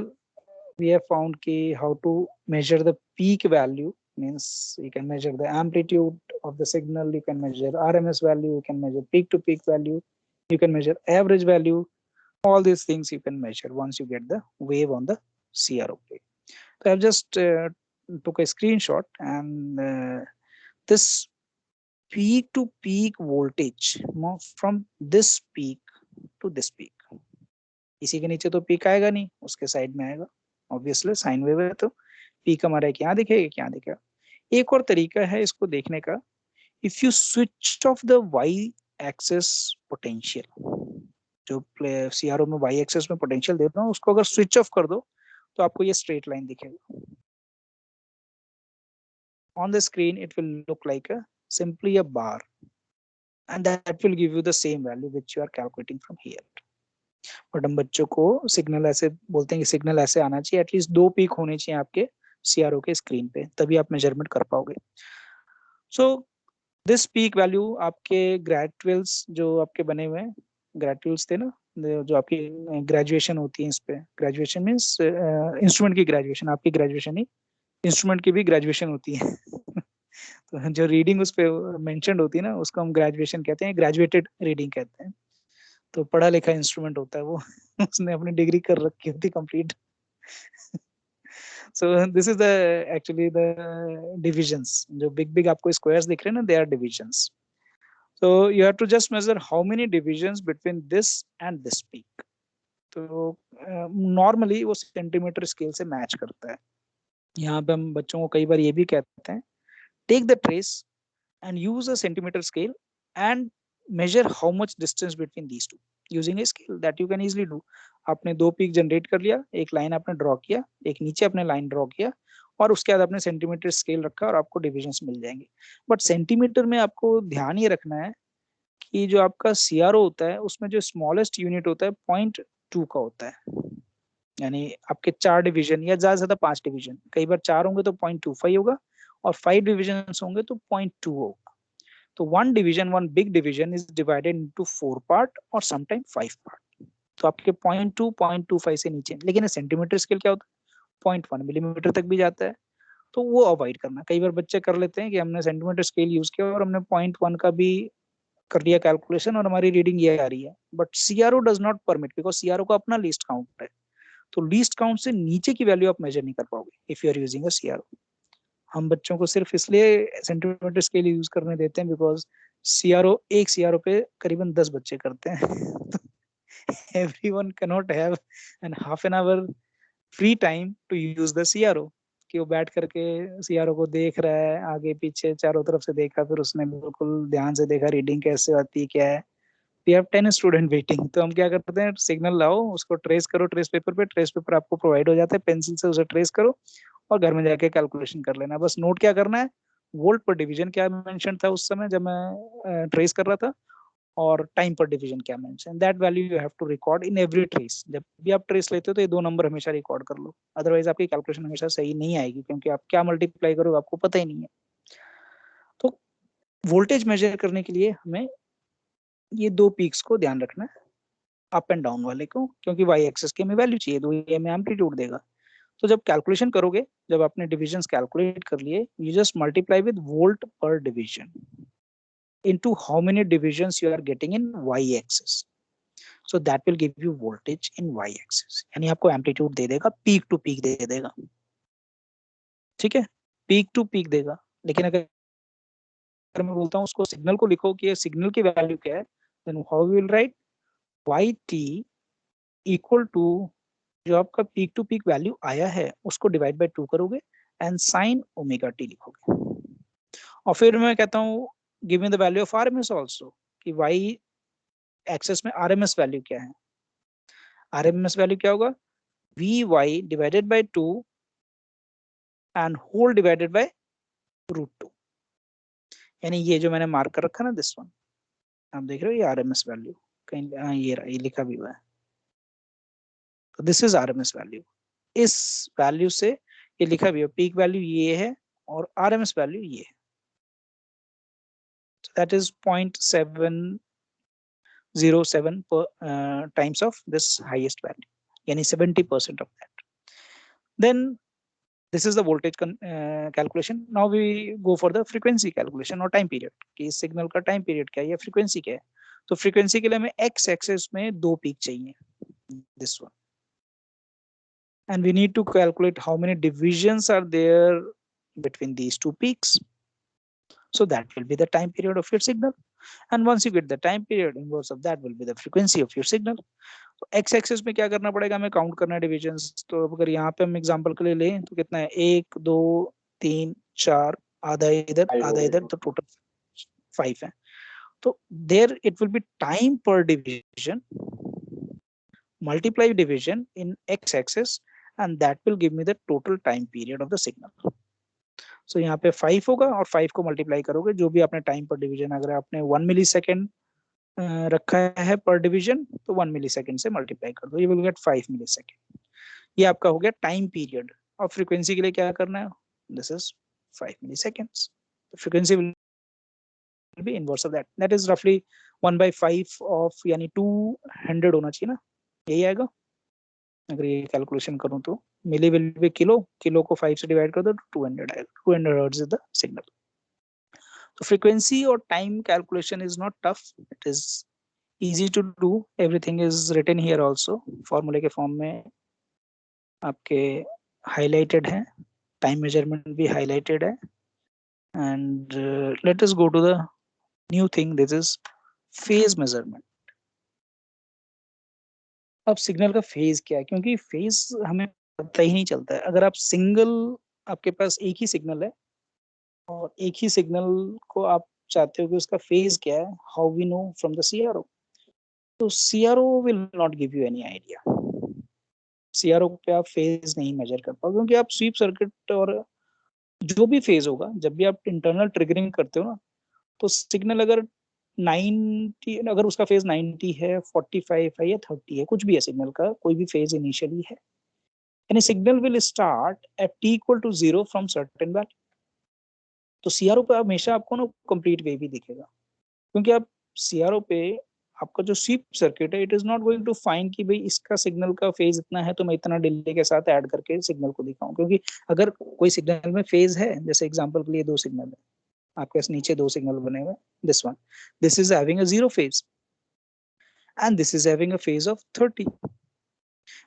we have found कि how to measure the peak value, means you can measure the amplitude of the signal, you can measure RMS value, you can measure peak to peak value, you can measure average value, all these things you can measure once you get the wave on the CRO plate. So I've just took a screenshot, and this peak to peak voltage from this peak to this peak, इसी के नीचे तो peak आएगा नहीं, उसके side में आएगा, obviously sine wave है, तो पीक हमारा यहाँ दिखेगा, क्या दिखेगा। एक और तरीका है इसको देखने का, if you switch off the Y axis potential, जो सीआरओ में वाई एक्सिस में पोटेंशियल देता हूँ उसको अगर स्विच ऑफ कर दो तो आपको ये स्ट्रेट लाइन दिखेगा। On the screen it will look like a simply a bar, and that will give you the same value which you are calculating from here. But हम बच्चों को सिग्नल ऐसे बोलते हैं कि सिग्नल ऐसे आना चाहिए, एटलीस्ट 2 पीक होने चाहिए आपके सीआरओ के स्क्रीन पे, तभी आप मेजरमेंट कर पाओगे। सो दिस पीक वैल्यू आपके ग्रेजुअल्स जो आपके बने हुए हैं, ग्रेजुअल्स थे ना, जो आपकी ग्रेजुएशन होती है, इस पे ग्रेजुएशन मीन्स इंस्ट्रूमेंट की ग्रेजुएशन, आपकी ग्रेजुएशन ही इंस्ट्रूमेंट की भी ग्रेजुएशन होती है। तो जो रीडिंग उस पे मेंशन होती है ना, उसको हम ग्रेजुएशन कहते हैं, ग्रेजुएटेड रीडिंग कहते हैं। तो पढ़ा लिखा इंस्ट्रूमेंट होता है वो। उसने अपनी डिग्री कर रखी होती complete. So this is the actually the divisions, जो बिग बिग आपको स्क्वायर्स दिख रहे हैं ना, they are divisions. So you have to just measure how many divisions between this and this peak. तो नॉर्मली वो सेंटीमीटर स्केल से match करता है। यहाँ पे हम बच्चों को कई बार ये भी कहते हैं, take the trace and use a centimeter scale and measure how much distance between these two using a scale that you can easily do। आपने 2 पीक जनरेट कर लिया, एक लाइन आपने ड्रॉ किया, एक नीचे आपने लाइन ड्रॉ किया, और उसके बाद आपने सेंटीमीटर स्केल रखा और आपको डिविजन्स मिल जाएंगे। बट सेंटीमीटर में आपको ध्यान ये रखना है कि जो आपका सीआरओ होता है उसमें जो स्मॉलेस्ट यूनिट होता है 0.2 का होता है, यानी आपके 4 डिवीजन या ज्यादा से ज्यादा 5 डिवीजन, कई बार 4 होंगे तो 0.25 होगा, और 5 डिविजन होंगे तो 0.2 होगा। तो 1 division, 1 big division is divided into 4 part और समटाइम 5 पार्ट। तो आपके 0.2 0.25 से नीचे, लेकिन सेंटीमीटर स्केल क्या होता है, 0.1 मिलीमीटर तक भी जाता है, तो वो अवॉइड करना। कई बार बच्चे कर लेते हैं कि हमने सेंटीमीटर स्केल यूज किया और हमने 0.1 का भी कर लिया कैलकुलेशन और हमारी रीडिंग ये आ रही है, but CRO does not permit, because CRO का अपना लीस्ट काउंट है, तो लीस्ट काउंट से नीचे की वैल्यू आप मेजर नहीं कर पाओगे if you are using a CRO. हम बच्चों को सिर्फ इसलिए सेंटीमीटर स्केल यूज करने देते हैं बिकॉज सीआरओ, एक सीआरओ पे करीबन 10 बच्चे करते हैं everyone cannot have an half an hour free time to use the CRO, कि वो बैठ करके सीआरओ को देख रहा है आगे पीछे चारों तरफ से देखा, फिर उसने बिल्कुल ध्यान से देखा रीडिंग कैसे आती है क्या है। वी हैव 10 स्टूडेंट वेटिंग, तो हम क्या करते हैं, सिग्नल लाओ, उसको ट्रेस करो ट्रेस पेपर पे, ट्रेस पेपर आपको प्रोवाइड हो जाता है, पेंसिल से उसे ट्रेस करो और घर में जाके कैलकुलेशन कर लेना। बस नोट क्या करना है, वोल्ट पर डिवीजन क्या मेंशन था उस समय जब मैं ट्रेस कर रहा था, और टाइम पर डिवीजन क्या mention, that value you have to record in every trace. जब भी आप ट्रेस लेते हो तो ये 2 नंबर हमेशा रिकॉर्ड कर लो, अदरवाइज आपकी कैलकुलेशन हमेशा सही नहीं आएगी, क्योंकि आप क्या मल्टीप्लाई करोगे आपको पता ही नहीं है। तो वोल्टेज मेजर करने के लिए हमें ये 2 पीक्स को ध्यान रखना है, अप एंड डाउन वाले को, क्योंकि वाई एक्सिस की हमें वैल्यू चाहिए, तो ये हमें एम्पलीट्यूड देगा। तो जब कैलकुलेशन करोगे, जब आपने डिविजन्स कैलकुलेट कर लिए, you just multiply with volt पर division into how many divisions you are getting in y-axis. So that will give you voltage in y-axis. यानी आपको एम्पलीट्यूड दे देगा, पीक टू पीक दे देगा, ठीक है, पीक टू पीक देगा। लेकिन अगर मैं बोलता हूँ उसको सिग्नल को लिखो कि ये सिग्नल की वैल्यू क्या है, then how you will write yt equal to जो आपका पीक टू पीक वैल्यू आया है उसको डिवाइड बाय 2 करोगे एंड साइन ओमेगा टी लिखोगे। और फिर मैं कहता हूँ give me the value of RMS also, कि वाई एक्सेस में आरएमएस वैल्यू क्या है। आरएमएस वैल्यू क्या होगा, V Y divided by 2 and whole divided by √2। यानी ये जो मैंने मार्क कर रखा ना, दिस वन, आप देख रहे हो ये आरएमएस वैल्यू कहीं ये लिखा भी हुआ है, तो दिस इज आरएमएस वैल्यू। इस वैल्यू से ये लिखा भी है, पीक वैल्यू ये है और आरएमएस वैल्यू ये है, so that is 0.707 per times of this highest value, yani 70% of that. Then this is the voltage calculation. Now we go for the frequency calculation or time period, कि इस signal का time period क्या है या frequency क्या है। तो frequency के लिए हमें एक्स एक्सिस में 2 पीक चाहिए, this one, and we need to calculate how many divisions are there between these 2 peaks. So that will be the time period of your signal, and once you get the time period, inverse of that will be the frequency of your signal. तो x axis में क्या करना पड़ेगा, हमें count करना है divisions. तो अगर यहाँ पे हम एग्जांपल के लिए लें तो कितना है, 1 2 3 4, आधा इधर, तो टोटल 5 है। तो there it will be time पर division multiply division in X axis, and that will give me the total time period of the signal. So यहाँ पे 5 होगा और 5 को मल्टीप्लाई करोगे, जो भी आपने टाइम पर डिवीजन, अगर आपने 1 मिली सेकेंड रखा है पर डिवीजन, तो 1 मिली सेकेंड से मल्टीप्लाई कर दो, ये विल गेट 5 मिली सेकेंड। ये आपका हो गया टाइम पीरियड। और फ्रीक्वेंसी के लिए क्या करना है, this is 5 milliseconds, frequency will be inverse of that, that is रफली 1/5 ऑफ, यानी 200 होना चाहिए ना, यही आएगा। अगर ये कैलकुलेशन करूं तो मिली विल बी किलो, किलो को 5 से डिवाइड कर दो तो 200 आएगा, 200 हर्ट्ज इज द सिग्नल। तो फ्रीक्वेंसी और time calculation is not tough, it is easy to do, everything is written here also, फॉर्मूले के फॉर्म में आपके हाईलाइटेड है, टाइम मेजरमेंट भी हाईलाइटेड है। And let us go to the new thing, this is phase measurement. अब signal का phase क्या है, क्योंकि फेज हमें पता ही नहीं चलता है। अगर आप सिंगल, आपके पास एक ही सिग्नल है और एक ही सिग्नल को आप चाहते हो कि उसका फेज क्या है, how we know from the CRO, तो CRO will not give you any idea. CRO पे आप फेज नहीं मेजर कर पाओ, क्योंकि आप स्वीप सर्किट और जो भी फेज होगा, जब भी आप इंटरनल ट्रिगरिंग करते हो ना, तो सिग्नल अगर 90, अगर उसका फेज 90 है, 45 है या 30 है, कुछ भी है सिग्नल का, कोई भी फेज इनिशियली है, यानी signal will start at t = 0 from certain value. तो सीआरओ पे हमेशा आपको ना कंप्लीट वेव ही दिखेगा, क्योंकि आप सीआरओ पे आपका जो स्वीप सर्किट है, it is not going to find कि भाई इसका सिग्नल का फेज इतना है तो मैं इतना डिले के साथ ऐड करके सिग्नल को दिखाऊं, क्योंकि अगर कोई सिग्नल में फेज है, जैसे एग्जांपल के लिए दो सिग्नल है आपके पास, नीचे दो सिग्नल बने हुए, this one, this is having a zero phase and this is having a phase of 30,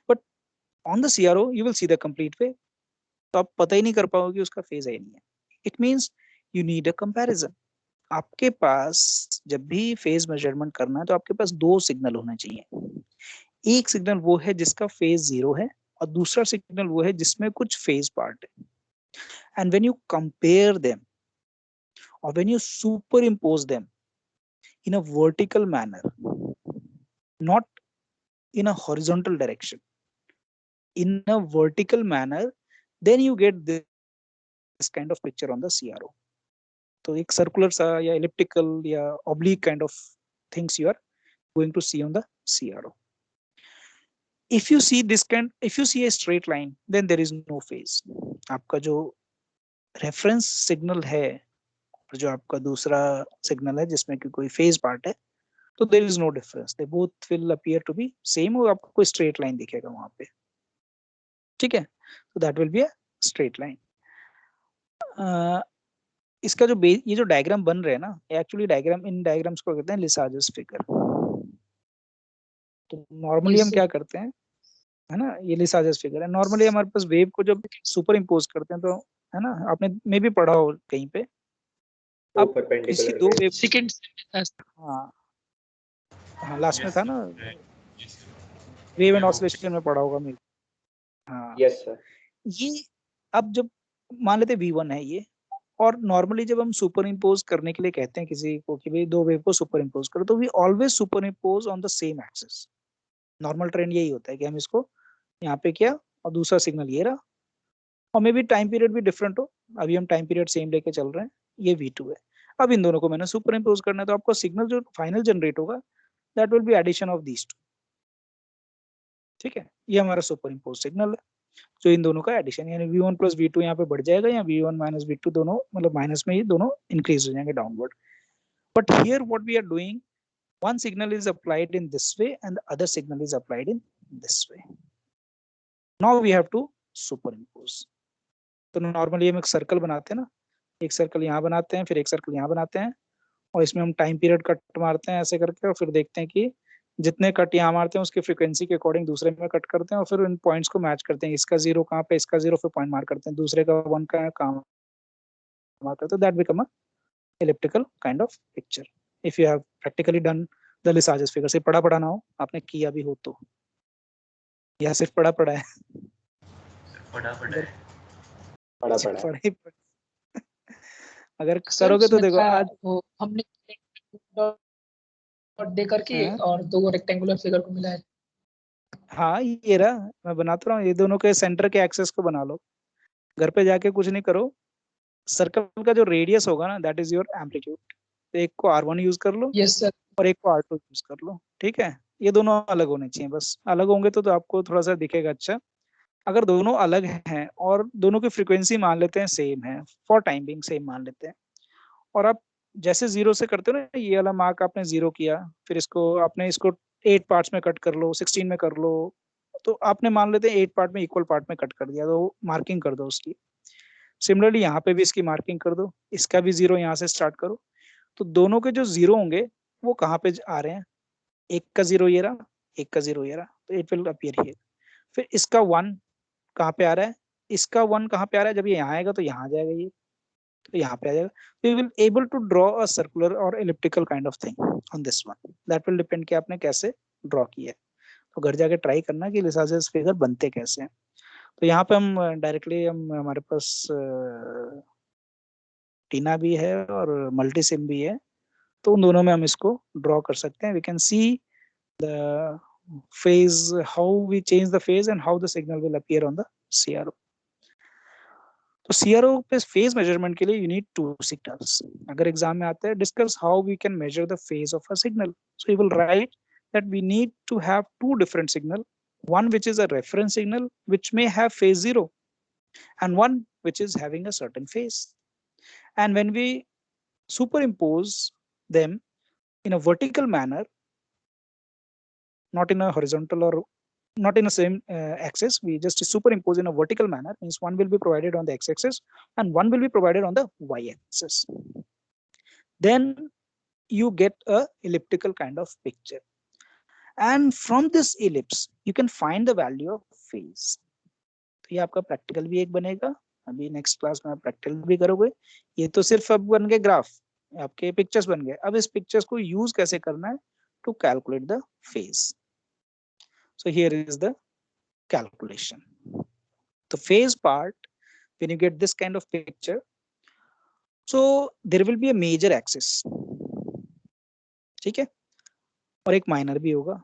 but on the CRO you will see the complete wave, तो आप पता ही नहीं कर पाओगे उसका फेज है नहीं है. It means you need a comparison. आपके पास जब भी फेज मेजरमेंट करना है तो आपके पास दो सिग्नल होने चाहिए. एक सिग्नल वो है जिसका फेज जीरो है और दूसरा सिग्नल वो है जिसमें कुछ फेज पार्ट है. And when you compare them or when you superimpose them in a vertical manner, not in a horizontal direction, in a vertical manner, then you get this kind of picture on the CRO. तो एक circular सा या elliptical या oblique kind of things you are going to see on the CRO. If you see this kind, if you see a straight line, then there is no phase. आपका जो reference signal है और जो आपका दूसरा signal है जिसमें कि कोई phase part है, तो there is no difference. They both will appear to be same और आपको कोई straight line दिखेगा वहां पे. ठीक है, so that will be a straight line. इसका जो ये जो डायग्राम बन रहे हैं ना, एक्चुअली डायग्राम, इन डायग्राम्स को कहते हैं लिसाजस फिगर. तो नॉर्मली हम क्या करते हैं, है ना, ये लिसाजस फिगर है. नॉर्मली हमारे पास वेव को जब सुपर इम्पोज करते हैं तो, है ना, आपने मे भी पढ़ा हो कहीं पे, अब किसी दो वेव, सेकंड, हाँ हाँ लास्ट में था ना, वेव एंड ऑसिलेशन में पढ़ा होगा मेरे. हाँ यस सर. ये अब जब मान लेते V1 है ये, और नॉर्मली जब हम सुपर इम्पोज करने के लिए कहते हैं किसी को कि भाई दो वेव को सुपर इम्पोज करो, तो we always superimpose on the same axis. Normal trend यही होता है कि हम इसको यहाँ पे किया और दूसरा सिग्नल ये रहा, और मे बी टाइम पीरियड भी डिफरेंट हो. अभी हम टाइम पीरियड सेम लेके चल रहे हैं, ये V2 है. अब इन दोनों को मैंने सुपर इम्पोज करना है, तो आपको सिग्नल जो फाइनल जनरेट होगा that will be addition of these two. ठीक है, ये हमारा सुपर इम्पोज सिग्नल है, जो इन दोनों का एडिशन, यानी V1 प्लस V2 यहाँ पे बढ़ जाएगा, या V1 माइनस V2 दोनों, मतलब माइनस में ये दोनों इंक्रीज हो जाएंगे downward. But here what we are doing, one signal is applied in this way and the other signal is applied in this way. Now we have to superimpose. तो normally हम एक circle बनाते हैं ना, एक circle यहाँ बनाते हैं, फिर एक सर्कल यहाँ बनाते हैं, और इसमें हम टाइम पीरियड कट मारते हैं ऐसे करके, और फिर देखते हैं कि जितने कट यहाँ मारते हैं उसकी फ्रीक्वेंसी के अकॉर्डिंग दूसरे में कट करते हैं, और फिर इन पॉइंट्स को मैच करते हैं, इसका जीरो कहाँ पे, इसका जीरो, फिर पॉइंट मार्क करते हैं, दूसरे का वन का कहाँ मार्क करते हैं. That become a elliptical kind of picture if you have practically done the Lissajous figure. से पढ़ा ना हो, आपने किया भी हो तो, या सिर्फ पढ़ा है. अगर करोगे तो देखो आज वो हमने डॉट दे करके और दो रेक्टेंगुलर फिगर को मिलाया. हाँ ये रहा, मैं बनाता रहा हूँ, ये दोनों के सेंटर के एक्सेस को बना लो. घर पे जाके कुछ नहीं करो, सर्कल का जो रेडियस होगा ना, दैट इज योर एम्पलीट्यूड. तो एक को R1 यूज कर लो, यस सर, और एक को R2 यूज कर लो. ठीक है, ये दोनों अलग होने चाहिए, बस अलग होंगे तो आपको थोड़ा सा दिखेगा अच्छा. अगर दोनों अलग हैं और दोनों की फ्रीक्वेंसी मान लेते हैं सेम है, फॉर टाइम बिंग सेम मान लेते हैं, और आप जैसे जीरो से करते हो ना, ये वाला मार्क आपने जीरो किया, फिर इसको आपने इसको 8 पार्ट्स में कट कर लो, 16 में कर लो, तो आपने मान लेते हैं 8 पार्ट में इक्वल पार्ट में कट कर दिया, तो मार्किंग कर दो उसकी. सिमिलरली यहाँ पे भी इसकी मार्किंग कर दो, इसका भी जीरो यहाँ से स्टार्ट करो. तो दोनों के जो जीरो होंगे वो कहाँ पे आ रहे हैं, एक का जीरो ये रहा, एक का जीरो ये रहा, तो इट विल अपीयर हियर. फिर इसका वन कहाँ पे आ रहा है, इसका वन कहाँ पे आ रहा है, जब ये यहाँ आएगा तो यहाँ आ जाएगा, ये तो यहाँ पे आ जाएगा. तो you will able to draw a circular और elliptical kind of thing on this one. That will depend कि आपने कैसे ड्रॉ किया है. तो घर जाके ट्राई करना कि लिसाजस फिगर बनते कैसे हैं. तो यहाँ पे हम डायरेक्टली हम हमारे पास टीना भी है और मल्टी सिम भी है, तो उन दोनों में हम इसको ड्रॉ कर सकते हैं. We can see the phase, how we change the phase and how the signal will appear on the CRO. तो CRO पे phase measurement के लिए you need two signals. अगर एग्जाम में आता है discuss how we can measure the phase of a signal, so you will write that we need to have two different signal, one which is a reference signal which may have phase zero, and one which is having a certain phase. And when we superimpose them in a vertical manner, not in a horizontal or not in the same axis. We just superimpose in a vertical manner, means one will be provided on the x-axis and one will be provided on the y-axis. Then you get a elliptical kind of picture, and from this ellipse you can find the value of phase. तो ये आपका practical भी एक बनेगा, अभी next class में आप practical भी करोगे. ये तो सिर्फ अब बन गए ग्राफ, आपके पिक्चर्स बन गए. अब इस पिक्चर्स को यूज कैसे करना है to calculate the phase. So here is the calculation. The phase part, when you get this kind of picture, so there will be a major axis, ठीक है, और एक माइनर भी होगा.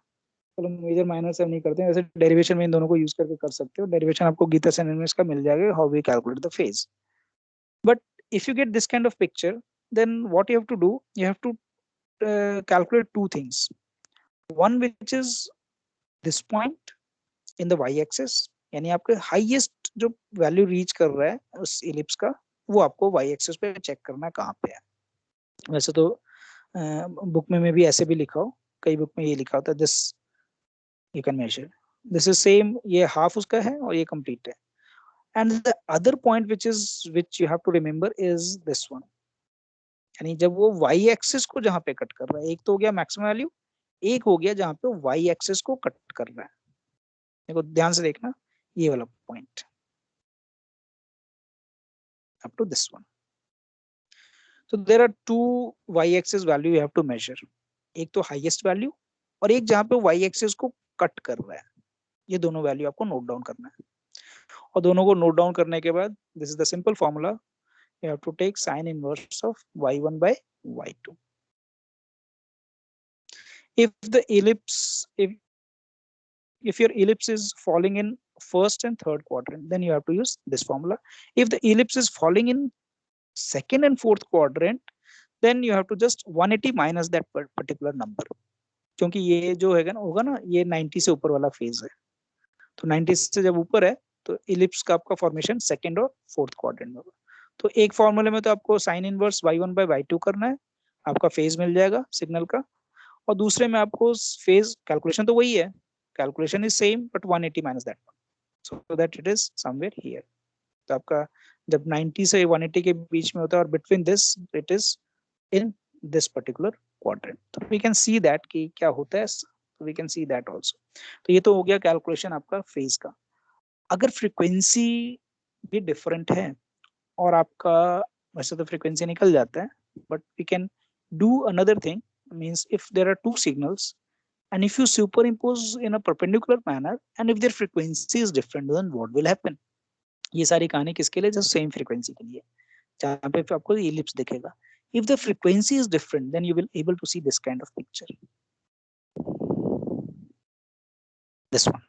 चलो मेजर माइनर से हम नहीं करते हैं, ऐसे डेरिवेशन में इन दोनों को यूज करके कर सकते हो. डेरिवेशन आपको गीता सिनोनिम्स का मिल जाएगा, how we calculate the phase. But if you get this kind of picture, then what you have to do, you have to calculate two things. One which is this point in the y-axis, यानी आपके highest जो value reach कर रहा है उस ellipse का, वो आपको y-axis पे चेक करना है कहाँ पे है. वैसे तो बुक में भी ऐसे भी लिखा हो, कई बुक में ये लिखा होता है this you can measure, this is same, ये हाफ उसका है और ये कंप्लीट है. And the other point which you have to remember is this one, यानी जब वो y-axis को जहाँ पे कट कर रहा है, एक तो हो गया मैक्सिमम वैल्यू, एक हो गया जहाँ पे y-axis को कट कर रहा है. देखो ध्यान से देखना, ये वाला point up to this one. So there are two y-axis value you have to measure. एक तो highest value और एक जहाँ पे y-axis को कट कर रहा है. ये दोनों वैल्यू आपको नोट डाउन करना है, और दोनों को नोट डाउन करने के बाद this is the simple formula, you have to take sin inverse of y1 by y2. If the ellipse, if your ellipse is falling in first and third quadrant, then you have to use this formula. If the ellipse is falling in second and fourth quadrant, then you have to just 180 minus that particular number. क्योंकि ये जो है ना होगा ना, ये 90 से ऊपर वाला फेज है, तो 90 से जब ऊपर है तो इलिप्स का आपका फॉर्मेशन सेकंड और फोर्थ क्वाड्रेंट में होगा. तो एक फॉर्मूले में तो आपको sine inverse y1 by y2 करना है, आपका फेज मिल जाएगा सिग्नल का, और दूसरे में आपको फेज कैलकुलेशन तो वही है, calculation is same but 180 minus that one, so that it is somewhere here. तो आपका जब 90 से 180 के बीच में होता है और between this it is in this particular quadrant. तो वी कैन सी दैट कि क्या होता है, we can see that also. तो ये तो हो गया कैलकुलेशन आपका फेज का. अगर फ्रीक्वेंसी भी डिफरेंट है और आपका, वैसे तो फ्रीक्वेंसी निकल जाता है, but we can do another thing, means if there are two signals and if you superimpose in a perpendicular manner and if their frequency is different, then what will happen. ये सारी कहानी किसके लिए, just same frequency के लिए, जहाँ पे आपको इलिप्स दिखेगा. If the frequency is different, then you will able to see this kind of picture. This one.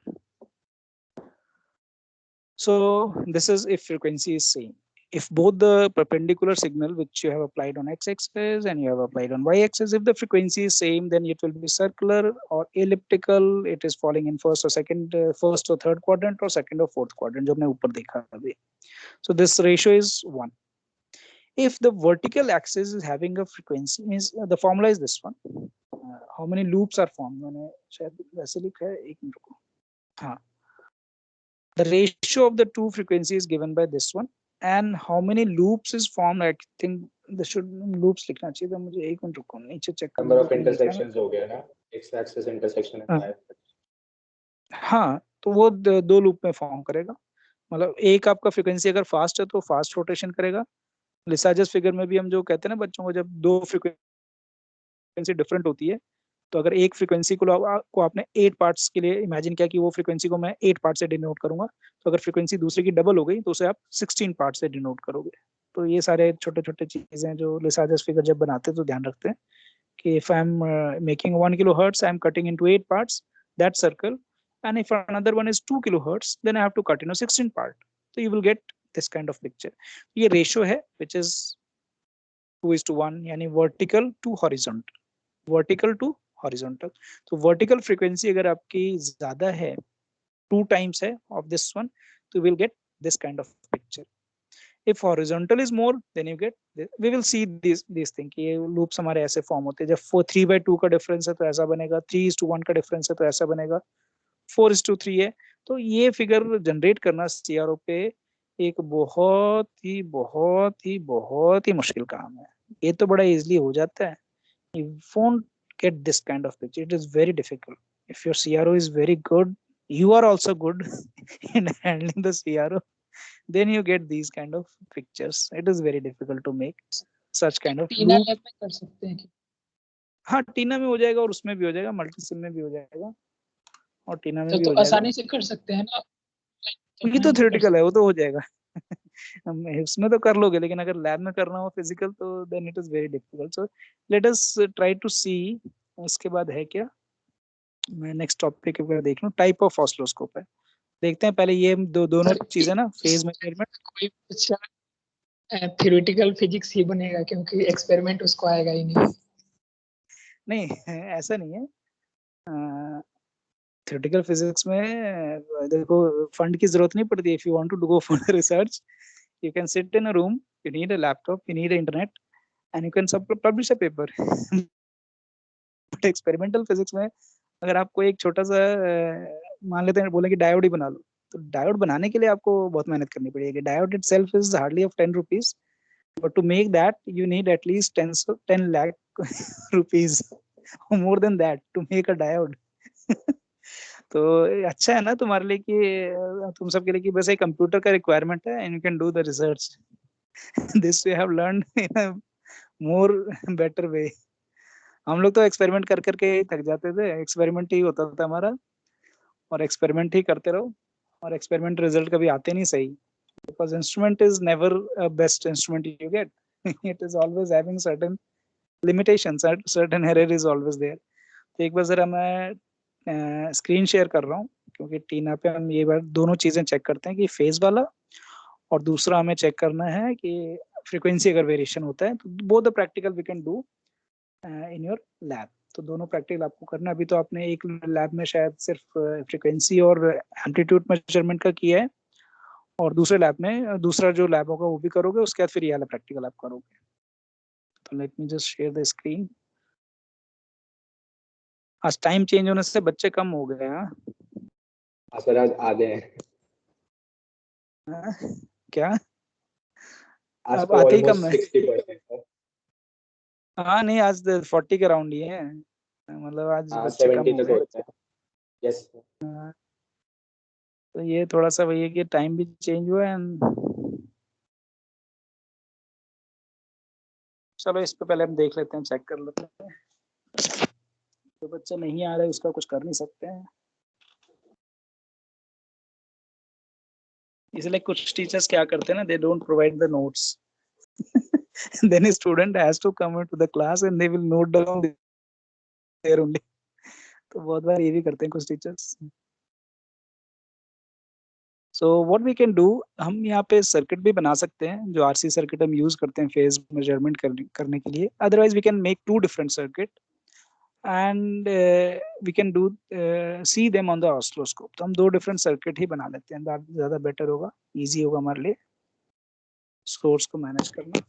So this is if frequency is same. If both the perpendicular signal which you have applied on x-axis and you have applied on y-axis, if the frequency is same, then it will be circular or elliptical. It is falling in first or second, first or third quadrant or second or fourth quadrant, जो हमने ऊपर देखा अभी. So this ratio is 1. If the vertical axis is having a frequency, means the formula is this one. How many loops are formed? मैंने शायद वैसे लिखा है, एक मिनट को. हाँ. The ratio of the two frequencies is given by this one, and how many loops is formed. I think there should loops लिखना चाहिए था मुझे, एक मिनट रुको, नीचे चेक करना. Number of intersections हो गया ना, x-axis intersection है. हाँ, तो वो दो लूप में फॉर्म करेगा. मतलब एक आपका फ्रीक्वेंसी अगर फास्ट है तो फास्ट रोटेशन करेगा. लिसाजस फिगर में भी हम जो कहते हैं ना बच्चों को, जब दो फ्रीक्वेंसी डिफरेंट होती है, तो अगर एक फ्रीक्वेंसी को आपने 8 पार्ट्स के लिए इमेजिन किया कि वो फ्रीक्वेंसी को मैं 8 पार्ट से डिनोट करूंगा, तो अगर फ्रीक्वेंसी दूसरे की डबल हो गई तो उसे आप 16 पार्ट से डिनोट करोगे. तो ये सारे छोटे छोटे चीजें जो लिसाजस फिगर जब बनाते हैं तो ध्यान रखते हैं कि if I am making 1 kilohertz, I am cutting into 8 parts that circle, and if another one is 2 kilohertz, then I have to cut into 16 part. So you will get this kind of picture. ये ratio है which is 2:1, यानी vertical to horizontal, vertical to horizontal. तो vertical frequency अगर आपकी ज्यादा है, 2 times है of this one, तो you will get this kind of picture. If horizontal is more, then you get, we will see this thing कि ये loops हमारे ऐसे form होते हैं. जब 3/2 का difference है तो ऐसा बनेगा, 3:1 का difference है तो ऐसा बनेगा, 4:3 है. तो ये figure generate करना CRO पे एक बहुत ही मुश्किल काम है. ये तो बड़ा easily हो जाता है. You won't get this kind of picture. It is very difficult. If your CRO is very good, you are also good in handling the CRO, then you get these kind of pictures. It is very difficult to make such kind of Tina loop. Lab में कर सकते हैं. हाँ, टीना में हो जाएगा और उसमें भी हो जाएगा, मल्टीसिम में भी हो जाएगा और टीना में भी तो हो जाएगा. आसानी से कर सकते हैं ना. ये तो थ्योरेटिकल है, वो तो हो जाएगा. उसमें तो कर लोगे, लेकिन अगर लैब में करना हो फिजिकल तो then it is very difficult. So let us try to see. उसके बाद है क्या, मैं नेक्स्ट टॉपिक पे देख लूं. टाइप ऑफ ऑसिलोस्कोप है, देखते हैं पहले ये दोनों चीजें ना, फेज मेजरमेंट. कोई अच्छा थ्योरेटिकल फिजिक्स ही बनेगा क्योंकि एक्सपेरिमेंट उसको आएगा ही नहीं. नहीं, ऐसा नहीं है. थ्योरेटिकल फिजिक्स में देखो फंड की जरूरत नहीं पड़ती. If you want to go for research, you can sit in a room, you need a laptop, you need internet, and you can publish a paper. But experimental physics में अगर आपको एक छोटा सा मान लेते हैं, बोले कि डायोड ही बना लो, तो डायोड बनाने के लिए आपको बहुत मेहनत करनी पड़ेगी. Diode itself is hardly of 10 rupees, but to make that you need at least 10 lakh rupees or more than that to make a diode. तो अच्छा है ना तुम्हारे लिए कि तुम सबके लिए कि बस एक कंप्यूटर का रिक्वायरमेंट है and you can do the research. This we have learned in a more better way. हम लोग तो एक्सपेरिमेंट कर करके थक जाते थे. एक्सपेरिमेंट ही होता था हमारा और एक्सपेरिमेंट ही करते रहो और एक्सपेरिमेंट रिजल्ट कभी आते नहीं सही. Because instrument is never best instrument you get. It is always having certain limitations, certain error is always there. तो एक बार जरा मैं स्क्रीन शेयर कर रहा हूँ क्योंकि टीना पे हम ये बार दोनों चीजें चेक करते हैं कि फेज वाला और दूसरा हमें चेक करना है कि फ्रीक्वेंसी अगर वेरिएशन होता है. तो both the practical we can do in your lab. तो दोनों प्रैक्टिकल आपको करना. अभी तो आपने एक लैब में शायद सिर्फ फ्रीक्वेंसी और एम्पलीट्यूड मेजरमेंट का किया है और दूसरे लैब में दूसरा जो लैब होगा वो भी करोगे. उसके बाद फिर ये वाला प्रैक्टिकल आप करोगे. तो late me just share the screen. आज टाइम चेंज होने से बच्चे कम हो गए. सर आज आधे हैं. क्या आज अब तो आते ही कम ऑलमोस्ट है. 60% सर. हाँ नहीं, आज 40 के राउंड ही है, मतलब आज हाँ बच्चे कम 70 हो तक गए. होते हैं. यस. तो ये थोड़ा सा वही है कि टाइम भी चेंज हुआ है. चलो इस पे पहले हम देख लेते हैं, चेक कर लेते हैं. तो बच्चा नहीं आ रहा है उसका कुछ कर नहीं सकते हैं. इसलिए कुछ टीचर्स क्या करते हैं ना, they don't provide the notes. then a student has to come into the class and they will note down there only. तो बहुत बार ये भी करते हैं कुछ teachers. So what we can do, हम यहाँ पे सर्किट भी बना सकते हैं जो आरसी सर्किट हम यूज करते हैं फेज मेजरमेंट करने के लिए. Otherwise we can make 2 different circuit and we can do see them on the oscilloscope. तो हम 2 डिफरेंट सर्किट ही बना लेते हैं, ज्यादा बेटर होगा, इजी होगा हमारे लिए सोर्स को मैनेज करना.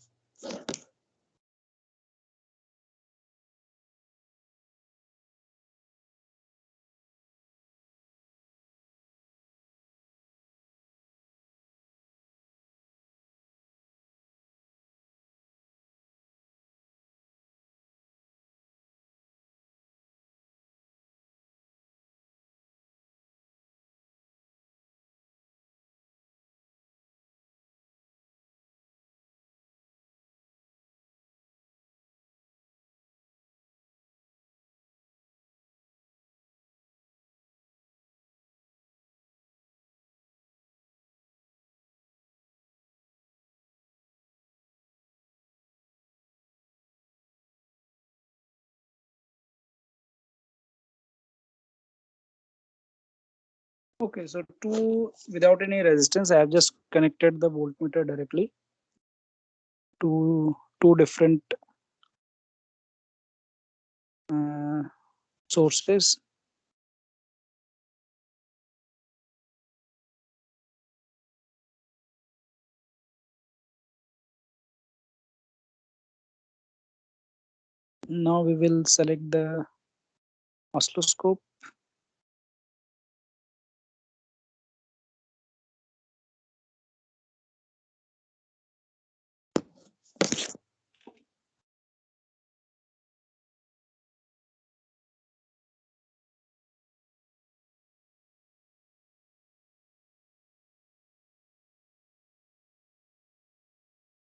Okay, so without any resistance, I have just connected the voltmeter directly to 2 different sources. now we will select the oscilloscope.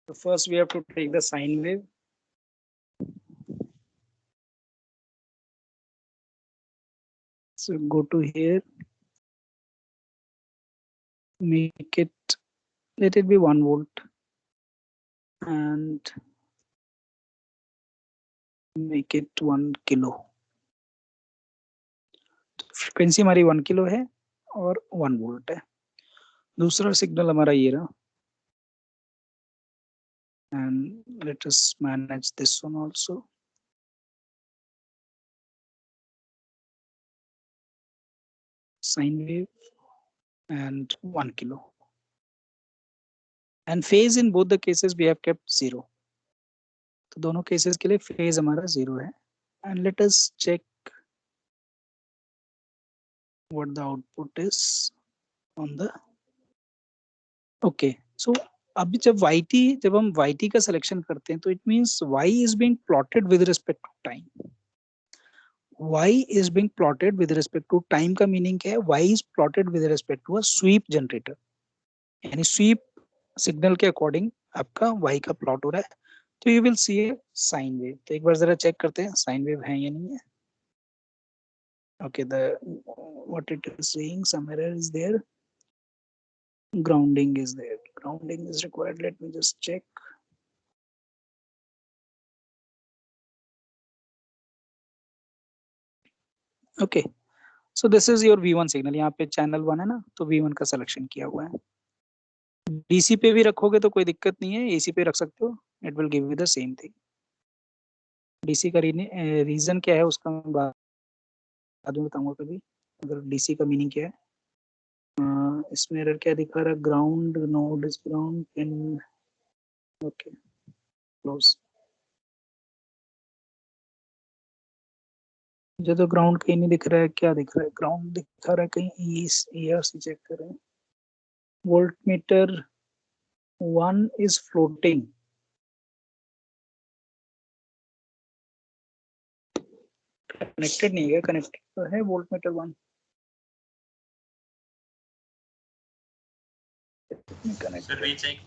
So first we have to take the sine wave. So go to here, make it, let it be 1 volt, and make it 1 kilo. Frequency हमारी 1 kilo है और 1 volt है. दूसरा signal हमारा ये रहा. And let us manage this one also. Sine wave and 1 kilo. And phase in both the cases we have kept 0. तो दोनों cases के लिए phase हमारा 0 है. And let us check what the output is on the. Okay, so अभी जब हम yt का selection करते हैं तो it means y is being plotted with respect to time. Y is being plotted with respect to time का meaning क्या है? Y is plotted with respect to a sweep generator. यानी sweep signal के according आपका Y का plot हो रहा है. तो you will see a sine wave. तो एक बार जरा check करते हैं sine wave है या नहीं है. Okay, what it is saying, some error is there. Grounding is there. Grounding is required. Let me just check. Okay, so this is your V1 signal. यहाँ पे channel 1 है ना, तो V1 का selection किया हुआ है. DC पे भी रखोगे तो कोई दिक्कत नहीं है, AC पे रख सकते हो. It will give you the same thing. DC का रीजन क्या है उसका मैं बाद में बताऊंगा कभी. अगर DC का मीनिंग क्या है. इसमें एरर क्या दिखा रहा है? Ground node is ground in. Okay, close. मुझे तो ग्राउंड कहीं नहीं दिख रहा है. क्या दिख रहा है? ग्राउंड दिखा रहा है कहीं. ERC चेक करें. Volt meter 1 is floating. Connected नहीं है. कनेक्टेड तो है volt meter 1. Sir recheck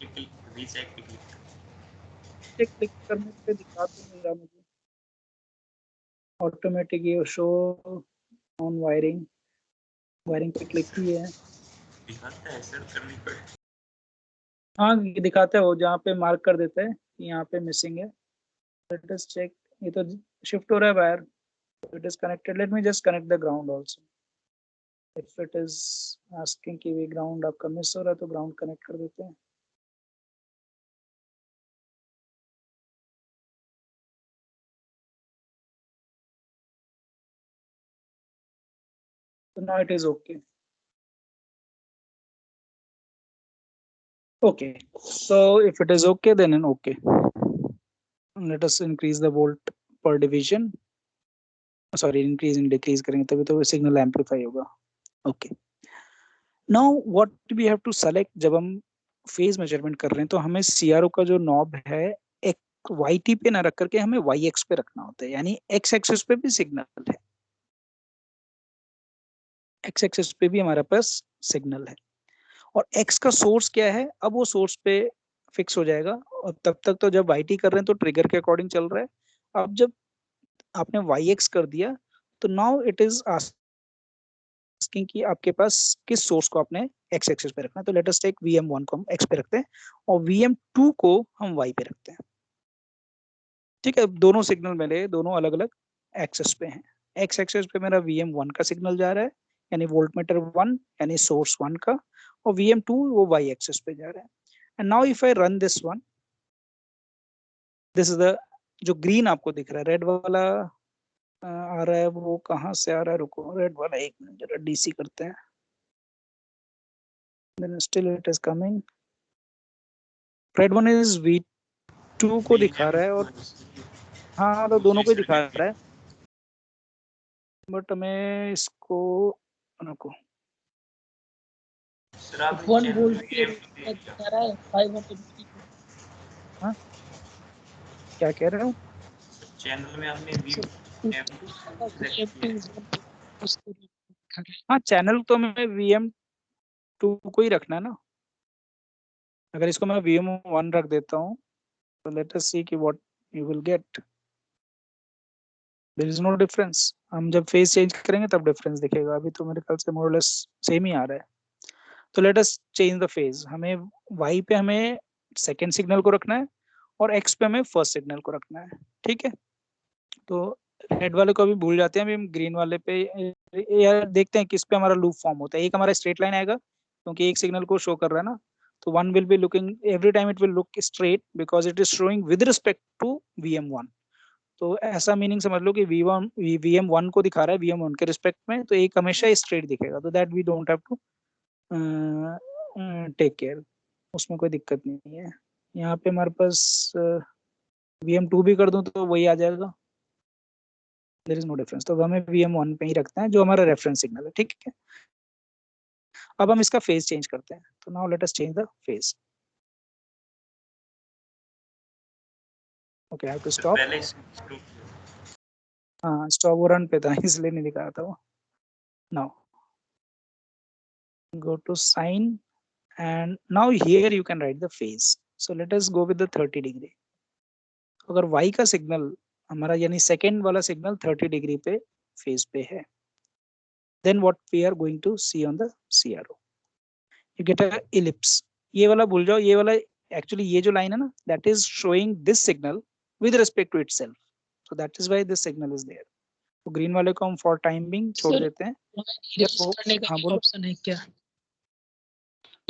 click करने पे दिखा तो नहीं रहा मुझे. ऑटोमेटिक ये शो ऑन वायरिंग पे क्लिक किया है. दिखाता है सर करने पर. हाँ दिखाता है वो, जहाँ पे मार्क कर देता है कि यहाँ पे मिसिंग है. Let us check. ये तो शिफ्ट हो रहा है wire. It is connected. Let me just connect the ground also. If it is asking कि वे ग्राउंड आपका मिस हो रहा है तो ग्राउंड कनेक्ट कर देते हैं. So now it is okay. Okay, so if it is okay, then okay. Let us increase the volt per division. Sorry, increase and decrease करेंगे तभी तो signal amplify होगा. Okay. Now what we have to select जब हम phase measurement कर रहे हैं तो हमें CRO का जो knob है एक YT पे ना रख करके हमें YX पे रखना होता है. यानी X axis पे भी सिग्नल है, X axis पे भी हमारे पास सिग्नल है. और X का सोर्स क्या है? अब वो सोर्स पे फिक्स हो जाएगा. और तब तक तो जब YT कर रहे हैं तो ट्रिगर के अकॉर्डिंग चल रहा है. अब जब आपने YX कर दिया तो नाउ इट इज आस्किंग कि आपके पास किस सोर्स को आपने X एक्सिस पे रखना है. तो लेट अस टेक VM1 को हम X पे रखते हैं और VM2 को हम Y पे रखते हैं. ठीक है, दोनों सिग्नल मेरे दोनों अलग अलग एक्सिस पे हैं. X एक्सिस पे मेरा VM1 का सिग्नल जा रहा है यानी वोल्टमीटर 1 यानी सोर्स 1 का, और VM2 वो Y एक्सिस पे जा रहा है. And now if I run this one, this is the जो ग्रीन आपको दिख रहा है, रेड वाला आ रहा है. वो कहाँ से आ रहा है? रुको, रेड वाला एक मिनट जरा DC करते हैं. Then still it is coming. Red one is V2 को दिखा रहा है और हाँ तो दोनों को ही दिखा रहा है, बट हमें इसको रुको, सर आप 1 वोल्ट के दिखा रहा है 500 हाँ क्या कह रहे हो? चैनल में आपने हाँ चैनल तो हमें VM2 को ही रखना है ना। अगर इसको मैं VM1 रख देता हूँ तो लेट अस सी कि what you will get. There is no difference. हम जब फेज चेंज करेंगे तब डिफरेंस दिखेगा, अभी तो मेरे ख्याल से मोर लेस सेम ही आ रहा है। तो let us change the phase. हमें Y पे हमें सेकेंड सिग्नल को रखना है और X पे हमें फर्स्ट सिग्नल को रखना है, ठीक है। तो रेड वाले को अभी भूल जाते हैं, अभी हम ग्रीन वाले पे यार देखते हैं किस पे हमारा लूप फॉर्म होता है। एक हमारा स्ट्रेट लाइन आएगा क्योंकि एक सिग्नल को शो कर रहा है ना, तो one will be looking every time, it will look straight because it is showing with respect to VM1। तो ऐसा मीनिंग समझ लो कि VM1 को दिखा रहा है VM1 के रिस्पेक्ट में, तो एक हमेशा स्ट्रेट दिखेगा, तो that we don't have to take care, उसमें कोई दिक्कत नहीं है। यहाँ पे हमारे पास VM2 भी कर दूं तो वही आ जाएगा, देयर इज नो डिफरेंस। तो हमें VM1 पे ही रखते हैं जो हमारा रेफरेंस सिग्नल है, ठीक है। अब हम इसका फेज चेंज करते हैं, तो now let us change the phase. Okay, I have to stop. पहले हाँ स्टॉप वो रन पे था इसलिए नहीं दिखा रहा था वो। Now go to sign and now here you can write the phase. So let us go with the 30 degree. अगर Y का सिग्नल हमारा यानी सेकेंड वाला सिग्नल 30 डिग्री पे फेज पे है, then what we are going to see on the CRO, you get a ellipse। ये वाला भूल जाओ, ये वाला एक्चुअली ये जो लाइन है ना, that is showing this signal with respect to itself, so that is why this signal is there। तो ग्रीन वाले को हम फॉर टाइम बिंग छोड़ देते हैं। इरेज करने का हाँ बोलो, ऑप्शन है क्या?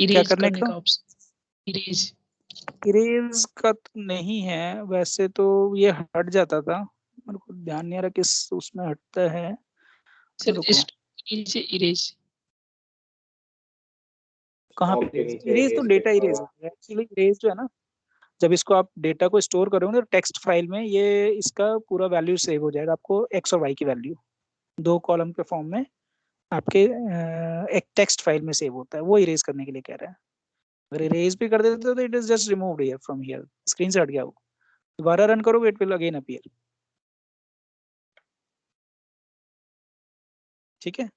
क्या इरेज करने करने का? का ऑप्शन, इरेज इरेज का तो नहीं है वैसे, तो ये हट जाता था, मेरे को ध्यान नहीं आ रहा किस उसमें हटता है। सर रुको, नीचे इरेज, कहाँ पे Stop के इरेज? नीचे इरेज तो erase डेटा लिखा इरेज होगा। है एक्चुअली। इरेज जो है ना, जब इसको आप डेटा को स्टोर करोगे तो टेक्स्ट फाइल में ये इसका पूरा वैल्यू सेव हो जाएगा, आपको X और Y की वैल्यू दो कॉलम के फॉर्म में आपके एक टेक्स्ट फाइल में सेव होता है, वो इरेज करने के लिए कह रहा है। अगर इरेज भी कर देते तो it is just removed here from here, screen से हट गया वो। दोबारा रन करोगे इट विल अगेन अपीयर, ठीक है।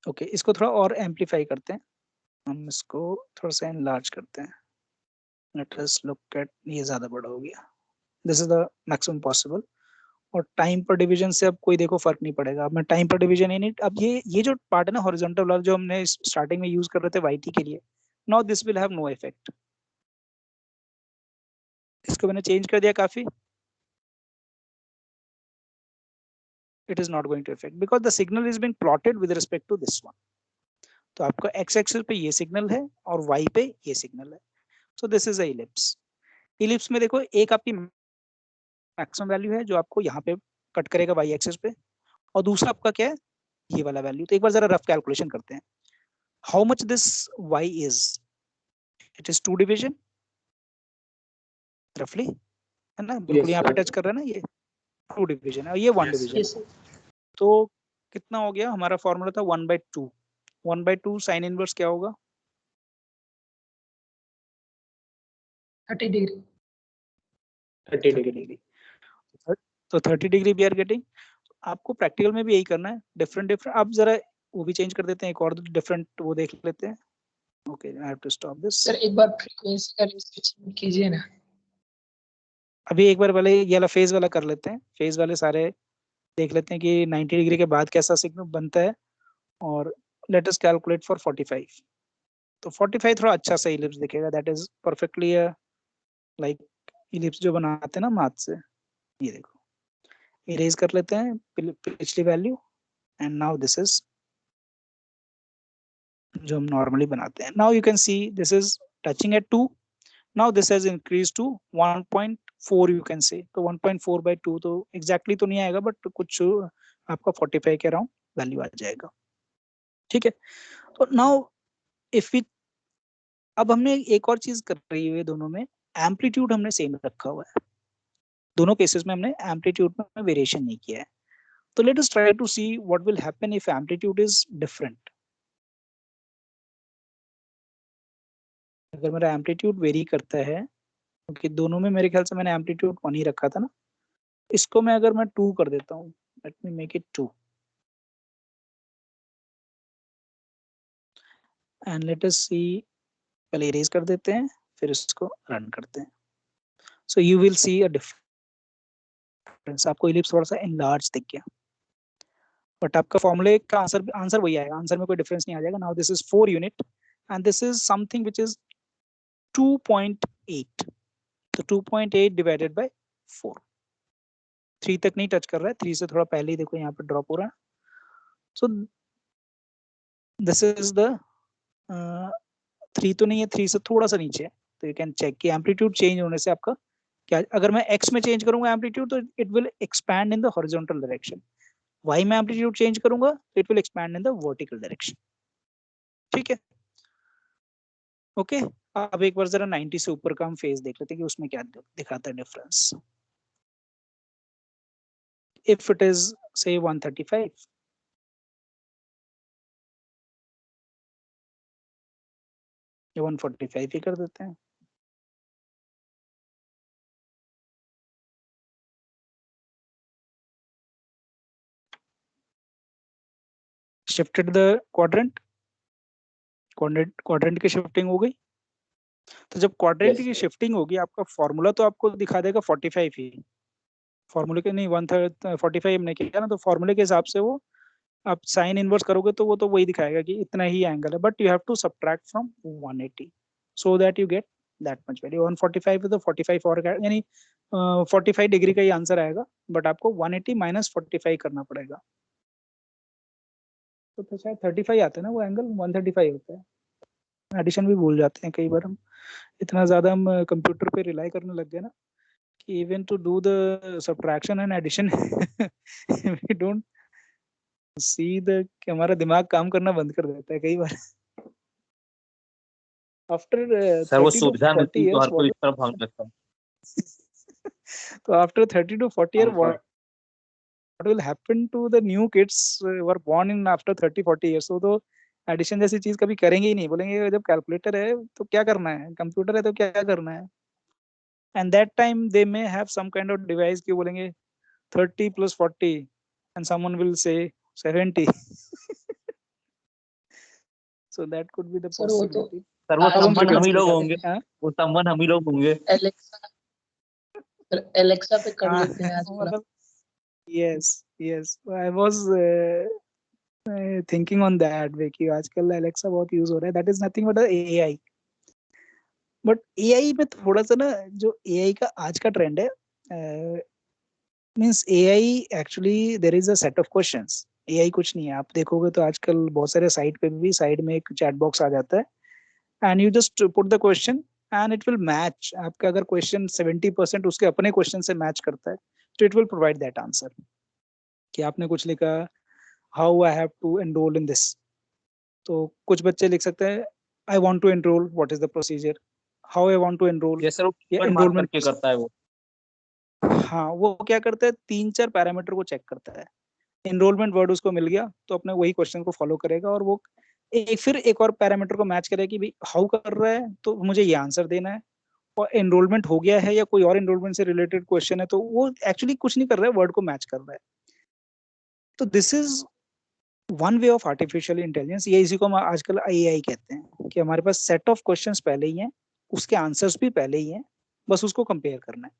ओके, इसको थोड़ा और एम्पलीफाई करते हैं, हम इसको थोड़ा सा एनलार्ज करते हैं। लेट अस लुक एट, ये ज्यादा बड़ा हो गया, this is the maximum possible. और टाइम पर डिवीजन से अब कोई देखो फर्क नहीं पड़ेगा। अब मैं टाइम पर डिवीजन ही नहीं, अब ये जो पार्ट है ना हॉरिजॉन्टल वाला जो हमने स्टार्टिंग में यूज कर रहे थे YT के लिए, now this will have no effect. इसको मैंने चेंज कर दिया काफी, it is not going to affect because the signal is being plotted with respect to this one। तो आपका x एक्सिस पे ये सिग्नल है और y पे ये सिग्नल है, so this is a ellipse। Ellipse में देखो एक आपकी मैक्सिमम वैल्यू है जो आपको यहाँ पे कट करेगा y एक्सिस पे, और दूसरा आपका क्या है, ये वाला वैल्यू। तो एक बार जरा रफ कैलकुलेशन करते हैं, how much this y is, it is 2 division रफली, है ना, बिल्कुल यहाँ पे टच कर रहा है ना, ये 2 डिवीजन है और ये 1 डिवीजन। यस तो कितना हो गया, हमारा फॉर्मूला था 1/2। 1/2 साइन इनवर्स क्या होगा, 30 डिग्री। 30 30 डिग्री। डिग्री। तो 30 डिग्री वी आर गेटिंग। आपको प्रैक्टिकल में भी यही करना है, डिफरेंट डिफरेंट। आप जरा वो भी चेंज कर देते हैं, एक और डिफरेंट वो देख लेते हैं। Okay, I have to stop this. Sir एक बार फ्रीक्वेंसी का रिस्ट्रिक्शन कीजिए ना। अभी एक बार पहले ये वाला फेज वाला कर लेते हैं, फेज वाले सारे देख लेते हैं कि 90 डिग्री के बाद कैसा सिग्नल बनता है। और लेट अस कैलकुलेट फॉर 45। तो 45 थोड़ा अच्छा सा इलिप्स दिखेगा, that is perfectly like ellipse जो बनाते हैं ना मैथ से। ये देखो, इरेज कर लेते हैं पिछली value, and now this is जो हम नॉर्मली बनाते हैं। Now you can see this is touching at 2। Now this has increase to 1.4 you can say. तो 1.4/2 तो एग्जैक्टली तो नहीं आएगा, बट कुछ आपका 45 के अराउंड वैल्यू आ जाएगा, ठीक है। तो नाउ इफ वी, अब हमने एक और चीज कर रही है दोनों में, एम्पलीट्यूड हमने सेम रखा हुआ है। दोनों केसेस में हमने एम्पलीट्यूड में वेरिएशन नहीं किया है। तो let us try to see what will happen if amplitude is different. अगर मेरा एम्पलीट्यूड वेरी करता है, क्योंकि दोनों में मेरे ख्याल से मैंने एम्पलीट्यूड 1 ही रखा था ना, इसको मैं अगर मैं 2 कर देता हूँ, let me make it 2 and let us see, पहले इरेज कर देते हैं फिर इसको रन करते हैं। So you will see a difference, आपको इलिप्स थोड़ा सा एनलार्ज दिख गया, बट आपका फॉर्मूले का आंसर वही आएगा, आंसर में कोई डिफरेंस नहीं आ जाएगा। Now this is 4 unit and this is something which is 2.8, तो 2.8 डिवाइडेड बाय 4, 3 तक नहीं टच कर रहा है, 3 से थोड़ा पहले ही देखो यहाँ पे ड्रॉप हो रहा है। सो दिस इज द 3 तो नहीं है, 3 से थोड़ा सा नीचे है, तो यू कैन चेक कि एम्पलीट्यूड चेंज होने से आपका क्या, अगर मैं x में चेंज करूंगा एम्पलीट्यूड तो it will expand in the horizontal direction, y में एम्पलीट्यूड चेंज करूंगा तो it will expand in the vertical direction. ठीक है, ओके। अब एक बार जरा 90 से ऊपर का हम फेज देख लेते हैं कि उसमें क्या दिखाता है डिफरेंस। इफ इट इज से 135, या 145 ही कर देते हैं। शिफ्टेड द क्वाड्रेंट, क्वाड्रेंट की शिफ्टिंग हो गई। तो जब क्वाड्रेंट Yes, की sir. शिफ्टिंग होगी, आपका फॉर्मूला तो आपको दिखा देगा 45 ही, फॉर्मूले के नहीं 145 हमने किया ना, तो फॉर्मूले के हिसाब से वो आप साइन इनवर्स करोगे तो वो तो वही दिखाएगा कि इतना ही एंगल है, but you have to subtract from 180 so that you get that much value. 145 है तो 45 और यानी 45 डिग्री का ही आंसर आएगा, बट आपको 180 माइनस 45 करना पड़ेगा, तो शायद 35 आता है ना वो एंगल, 135 होता है। एडिशन भी भूल जाते हैं कई बार हम, इतना ज्यादा हम कंप्यूटर पे रिलाई करने लग गए ना कि even to do the subtraction and addition we don't see the, कि हमारा दिमाग काम करना बंद कर देता है कई बार। आफ्टर सर वो 30 to सुविधा 40 मिलती तो years हर कोई इस तरफ भाग लगता। तो after 30 to 40 years Comfort. what will happen to the new kids who are born in after 30-40 years? तो एडिशन जैसी चीज कभी करेंगे ही नहीं, बोलेंगे जब कैलकुलेटर है तो क्या करना है, कंप्यूटर है तो क्या करना है। And that time they may have some kind of device कि बोलेंगे 30 + 40 and someone will say 70 so that could be the sir वो तो possibility। सर वो अब हम संबंध हम ही लोग फ्रीक्वेंसी होंगे, बताते हैं। वो संबंध हम ही लोग होंगे। एलेक्सा पे कर हाँ, लेते हैं आजकल। मतलब yes I was thinking on that way कि आजकल एलेक्सा बहुत यूज हो रहा है, that is nothing but AI. But AI में थोड़ा सा ना, जो एआई का आज का ट्रेंड है, means AI actually there is a set of questions. AI कुछ नहीं है, आप देखोगे तो आजकल बहुत सारे साइट पे भी साइड में एक चैट बॉक्स आ जाता है and you just put the question and it will match. आपका अगर क्वेश्चन 70% उसके अपने क्वेश्चन से मैच करता है तो it will provide that answer. कि आपने कुछ लिखा, how I have to enroll in this, तो कुछ बच्चे लिख सकते हैं I want to enroll, what is the procedure, how I want to enroll, ये सर वो या कीवर्ड मार्क एनरोलमेंट। करके करता है वो। हाँ, वो क्या करता है, 3-4 पैरामीटर को चेक करता है। एनरोलमेंट वर्ड उसको मिल गया तो अपने वही क्वेश्चन को फॉलो करेगा, और वो फिर एक और पैरामीटर को मैच करेगा कि भाई हाउ कर रहा है तो मुझे ये आंसर देना है, और एनरोलमेंट हो गया है या कोई और एनरोलमेंट से रिलेटेड क्वेश्चन है तो वो एक्चुअली कुछ नहीं कर रहा है, वर्ड को मैच कर रहा है। तो this is one way of artificial intelligence. ये इसी को हम आजकल एआई कहते हैं कि हमारे पास सेट ऑफ क्वेश्चंस पहले ही हैं, उसके आंसर्स भी पहले ही हैं, बस उसको कंपेयर करना है।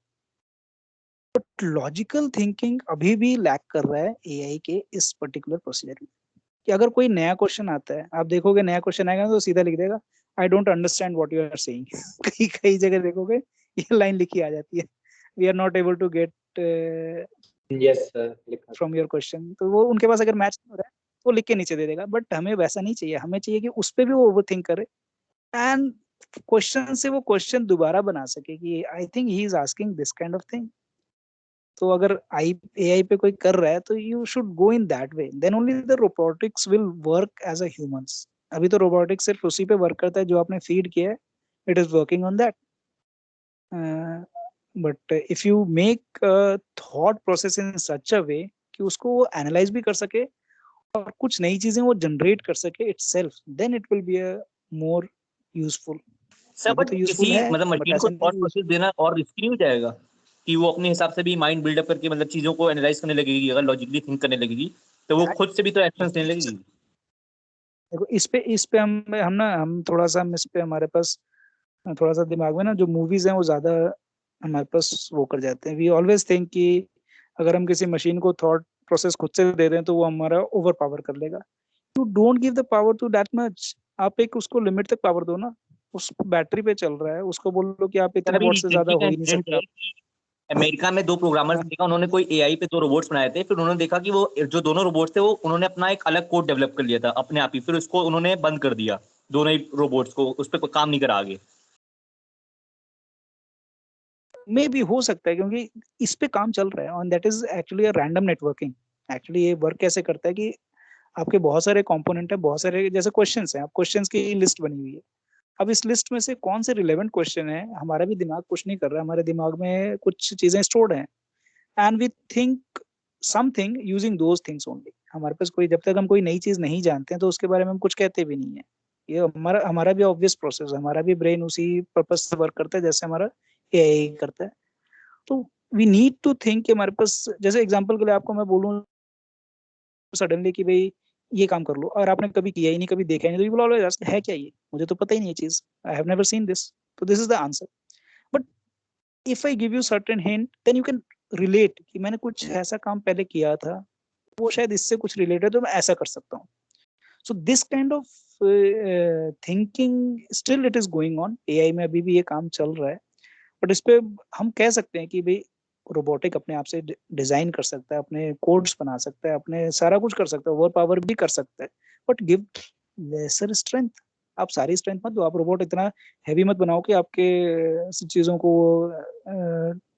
बट लॉजिकल थिंकिंग अभी भी लैक कर रहा है एआई के इस पर्टिकुलर प्रोसीजर में। कि अगर कोई नया क्वेश्चन आता है, आप देखोगे नया क्वेश्चन आएगा तो सीधा लिख देगा I don't understand what you are saying. कई कई जगह देखोगे ये लाइन लिखी आ जाती है, we are not able to get Yes, sir. लिखा था. From your question. तो वो उनके पास अगर मैच नहीं हो रहा है तो लिख के नीचे दे देगा, बट हमें वैसा नहीं चाहिए। हमें चाहिए कि उस पर भी वो ओवर थिंक करे एंड क्वेश्चन से वो क्वेश्चन दोबारा बना सके कि I think he is asking this kind of thing. तो अगर एआई पे कोई कर रहा है तो you should go in that way, then only the robotics will work as a humans. अभी तो रोबोटिक्स सिर्फ उसी पे वर्क करता है जो आपने फीड किया है, it is working on that. But if you make thought process in such a way कि उसको वो एनालाइज भी कर सके और कुछ नई चीजें वो जनरेट कर सके itself, then it will be a more useful. Sir अभी बट तो यूजफुल किसी है मतलब बट मशीन को ऐसा नहीं थॉट कि प्रोसेस देना और रिस्की नहीं हो जाएगा कि वो अपने हिसाब से भी माइंड बिल्डअप करके मतलब चीजों को एनालाइज करने लगेगी, अगर लॉजिकली थिंक करने लगेगी तो वो खुद से भी तो एक्शंस लेने लगेगी। देखो इस पे हम थोड़ा सा हम इस पे हमारे पास थोड़ा सा दिमाग में ना जो मूवीज हैं वो ज्यादा हमारे पास वो कर जाते हैं। वी ऑलवेज थिंक कि अगर हम किसी मशीन को थॉट प्रोसेस खुद से दे दें तो वो हमारा ओवर पावर कर लेगा। You don't give the power to that much. आप एक उसको लिमिट तक पावर दो ना। उस बैटरी पे चल रहा है, उसको बोलो कि आप सर इतने अभी वॉट से ज्यादा रिसेंटली का हो ही नहीं इंसिडेंट सकता। है कि अमेरिका में दो प्रोग्रामर्स हाँ, देखा, उन्होंने कोई एआई पे दो रोबोट्स बनाए थे, फिर उन्होंने देखा कि वो जो दोनों रोबोट्स थे वो उन्होंने अपना एक अलग कोड डेवलप कर लिया था अपने आप ही, फिर उसको उन्होंने बंद कर दिया, दोनों ही रोबोट्स को, उस पर कोई काम नहीं करा आगे। मे भी हो सकता है क्योंकि इस पे काम चल रहा है और that is actually a random networking. Actually ये वर्क कैसे करता है कि आपके बहुत सारे कंपोनेंट है, बहुत सारे जैसे क्वेश्चंस हैं, आप क्वेश्चंस की लिस्ट बनी हुई है। अब इस लिस्ट में से कौन से रिलेवेंट क्वेश्चन है, हमारा भी दिमाग कुछ नहीं कर रहा है, हमारे दिमाग में कुछ चीजें स्टोर्ड हैं and we think something using those things only. हमारे पास कोई, जब तक हम कोई नई चीज नहीं जानते हैं तो उसके बारे में हम कुछ कहते भी नहीं है। ये हमारा हमारा भी ऑब्वियस प्रोसेस है, हमारा भी ब्रेन उसी पर्पज से वर्क करता है जैसे हमारा एआई करता है। तो वी नीड टू थिंक कि हमारे पास, जैसे एग्जांपल के लिए आपको मैं बोलूं सडनली कि भाई ये काम कर लो और आपने कभी किया ही नहीं, कभी देखा ही नहीं, तो यू विल ऑलवेज आस्क है क्या ये, मुझे तो पता ही नहीं है चीज, I have never seen this, तो this is the answer. But if I give you certain hint then you can relate कि मैंने कुछ ऐसा काम पहले किया था, वो शायद इससे कुछ रिलेटेड, तो मैं ऐसा कर सकता हूँ। So this kind of thinking still it is going on, AI में अभी भी ये काम चल रहा है। बट इस पे हम कह सकते हैं कि भाई रोबोटिक अपने आप से डिजाइन कर सकता है, अपने कोड्स बना सकता है, अपने सारा कुछ कर सकता है, ओवर पावर भी कर सकता है, बट गिव लेसर स्ट्रेंथ। आप सारी स्ट्रेंथ मत दो, आप रोबोट इतना हैवी मत बनाओ कि आपके चीजों को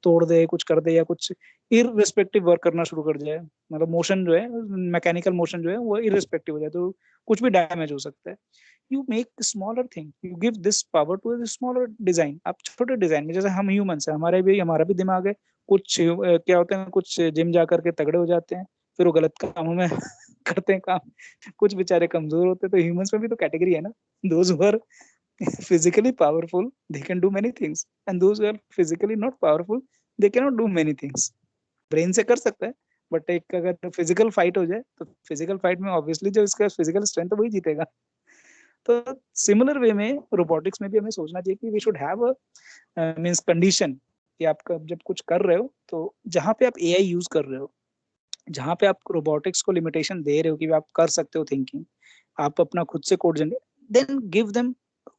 तोड़ दे, कुछ कर दे या कुछ इररिस्पेक्टिव वर्क करना शुरू कर जाए। मतलब मोशन जो है, मैकेनिकल मोशन जो है वो इररिस्पेक्टिव हो जाए तो कुछ भी डैमेज हो सकता है। You make smaller thing, you give this power to smaller design. आप छोटे डिजाइन में, जैसे हम ह्यूमंस हैं, हमारा भी दिमाग है, कुछ क्या होते हैं, कुछ जिम जा करके तगड़े हो जाते हैं, फिर वो गलत कामों में करते हैं काम। कुछ बेचारे कमजोर होते हैं, तो ह्यूमंस में भी तो कैटेगरी है ना, those who are physically powerful they can do many things and those who are physically not powerful they cannot do many things। Brain से कर सकता है, बट एक अगर फिजिकल फाइट हो जाए तो फिजिकल फाइट में ऑब्वियसली जो इसका फिजिकल स्ट्रेंथ है वही जीतेगा। तो सिमिलर वे में रोबोटिक्स में भी हमें सोचना चाहिए कि we should have means condition कि आप जब कुछ कर रहे हो तो जहां पे आप एआई यूज कर रहे हो, जहां पे आप रोबोटिक्स को लिमिटेशन दे रहे हो कि आप कर सकते हो थिंकिंग, आप अपना खुद से code generate, then give them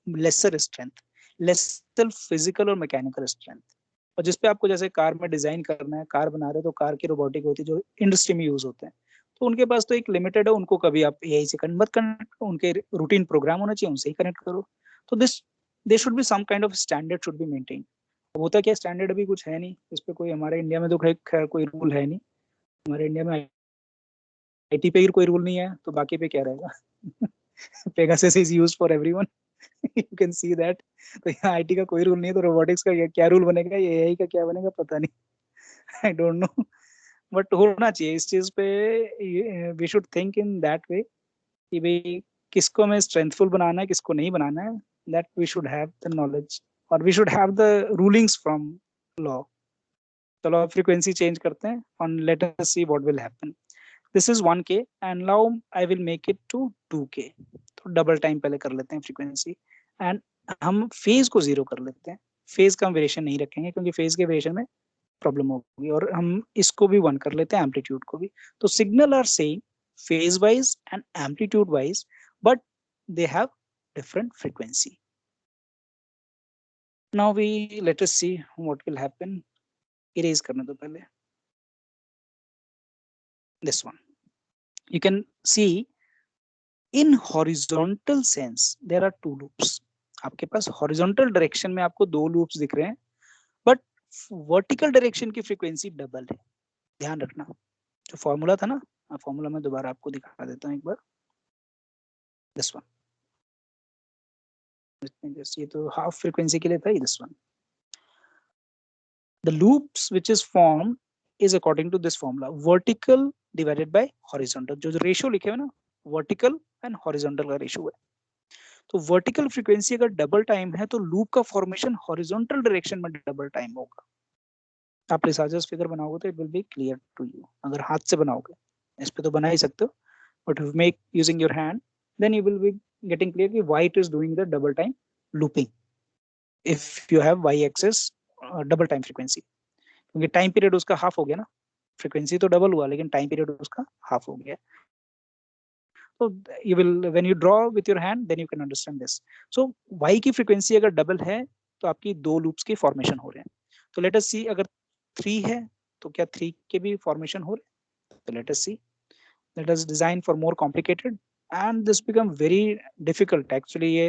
lesser strength, lesser physical और मैकेनिकल स्ट्रेंथ। और जिसपे आपको, जैसे कार में डिजाइन करना है, कार बना रहे हो तो कार की रोबोटिक होती है जो इंडस्ट्री में यूज होते हैं, तो उनके पास तो एक लिमिटेड है, उनको कभी आप एआई से कनेक्ट मत कनेक्ट, उनके रूटीन प्रोग्राम होना चाहिए, उनसे ही कनेक्ट करो। तो this they should be some kind of standard should be maintain. होता क्या, स्टैंडर्ड अभी कुछ है नहीं इस पे कोई, हमारे इंडिया में तो खैर कोई रूल है नहीं। हमारे इंडिया में आईटी पे ही कोई रूल नहीं है तो बाकी पे क्या रहेगा। Pegasus is used for everyone, you can see that. तो यहाँ आईटी का कोई रूल नहीं है, तो रोबोटिक्स का क्या रूल बनेगा, ये एआई का क्या बनेगा पता नहीं। आई डोंट नो, बट होना चाहिए इस चीज पे। We should think in that way कि भाई किसको हमें स्ट्रेंथफुल बनाना है, किसको नहीं बनाना है, that we should have the knowledge और we should have the rulings from law. चलो अब फ्रीक्वेंसी चेंज करते हैं और let us see what will happen. This is 1K and now I will make it to 2K। तो double time पहले कर लेते हैं फ्रीक्वेंसी एंड हम फेज को 0 कर लेते हैं। फेज का हम वेरिएशन नहीं रखेंगे क्योंकि फेज के वेरिएशन में प्रॉब्लम होगी, और हम इसको भी 1 कर लेते हैं, एम्पलीट्यूड को भी। तो signal are same phase wise and amplitude wise, but they have different frequency. Now we let us see what will happen. Erase करने दो पहले this one. You can see in horizontal sense there are two loops। आपके पास horizontal direction में आपको 2 loops दिख रहे हैं, but vertical direction की frequency डबल है। ध्यान रखना, जो फॉर्मूला था ना, फॉर्मूला मैं दोबारा आपको दिखा देता हूँ एक बार। दिस वन, ये तो हाफ फ्रीक्वेंसी के लिए था, this one. The loops which is formed is according to this formula, vertical divided by horizontal. जो रेशियो लिखे हुए ना, vertical and horizontal का रेशियो है. तो वर्टिकल फ्रीक्वेंसी अगर डबल टाइम है तो लूप का फॉर्मेशन हॉरिजॉन्टल डायरेक्शन में डबल टाइम होगा. आप रिसार्जर्स फिगर बनाओगे तो it will be clear to you. अगर हाथ से बनाओगे, इस पे तो बना ही सकते हो, but if make using your hand then you will be getting clear कि why it is doing the double time looping if you have Y axis double time frequency. क्योंकि टाइम पीरियड उसका हाफ हो गया ना, frequency तो double हुआ लेकिन time period उसका हाफ हो गया. So you will, when you draw with your hand, then you can understand this. So y की frequency अगर double है तो आपकी दो loops के formation हो रहे हैं. तो let us see अगर 3 है तो क्या 3 के भी formation हो रहे हैं? तो let us see. Let us design for more complicated and this become very difficult. Actually ये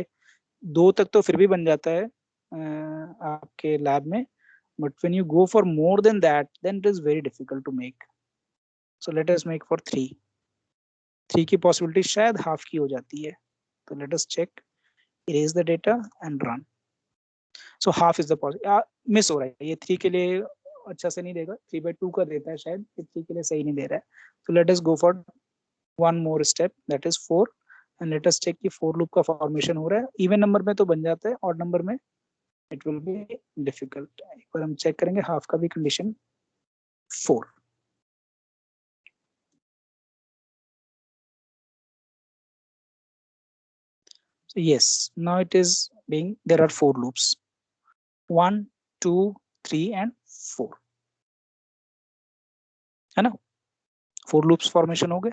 2 तक तो फिर भी बन जाता है आपके lab में, but when you go for more than that, then it is very difficult to make. So let us make for 3. 3 की पॉसिबिलिटी शायद हाफ की हो जाती है. तो let us check, erase the data and run. So half is the miss हो रहा है ये 3 के लिए अच्छा से नहीं देगा, 3/2 का देता है शायद, 3 के लिए सही नहीं दे रहा है. तो let us go for one more step, that is 4 and let us check कि 4 लूप का फॉर्मेशन हो रहा है. इवन नंबर में तो बन जाता है, ऑड नंबर में इट विल बी डिफिकल्ट. एक बार हम चेक करेंगे हाफ का भी condition 4. So yes, now it is being, there are 4 loops, 1, 2, 3 and 4 है ना. 4 loops formation हो गए.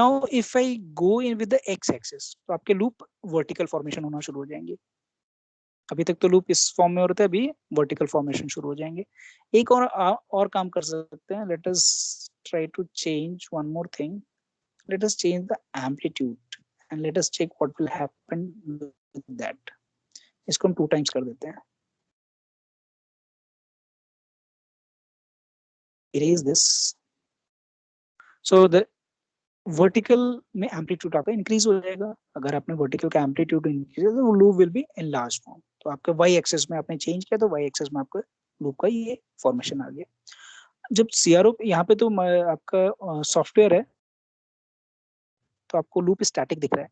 Now if I go in with the x axis तो आपके loop vertical formation होना शुरू हो जाएंगे. अभी तक तो loop इस फॉर्म में हो रहे थे, अभी vertical formation शुरू हो जाएंगे. एक और काम कर सकते हैं. Let us try to change one more thing. Let us change the amplitude and let us check what will happen with that. इसको हम 2 times कर देते हैं. Erase this. So the vertical में एम्पलीट्यूड आपका इंक्रीज हो जाएगा. अगर आपने वर्टिकल का एम्पलीट्यूड इंक्रीज किया तो loop will be in large form. तो आपका वाई एक्सिस में आपने चेंज किया तो वाई एक्सिस में आपका लूप का ये फॉर्मेशन आ गया. जब सीआरओ यहाँ पे तो आपका सॉफ्टवेयर है तो आपको लूप स्टैटिक दिख रहा है,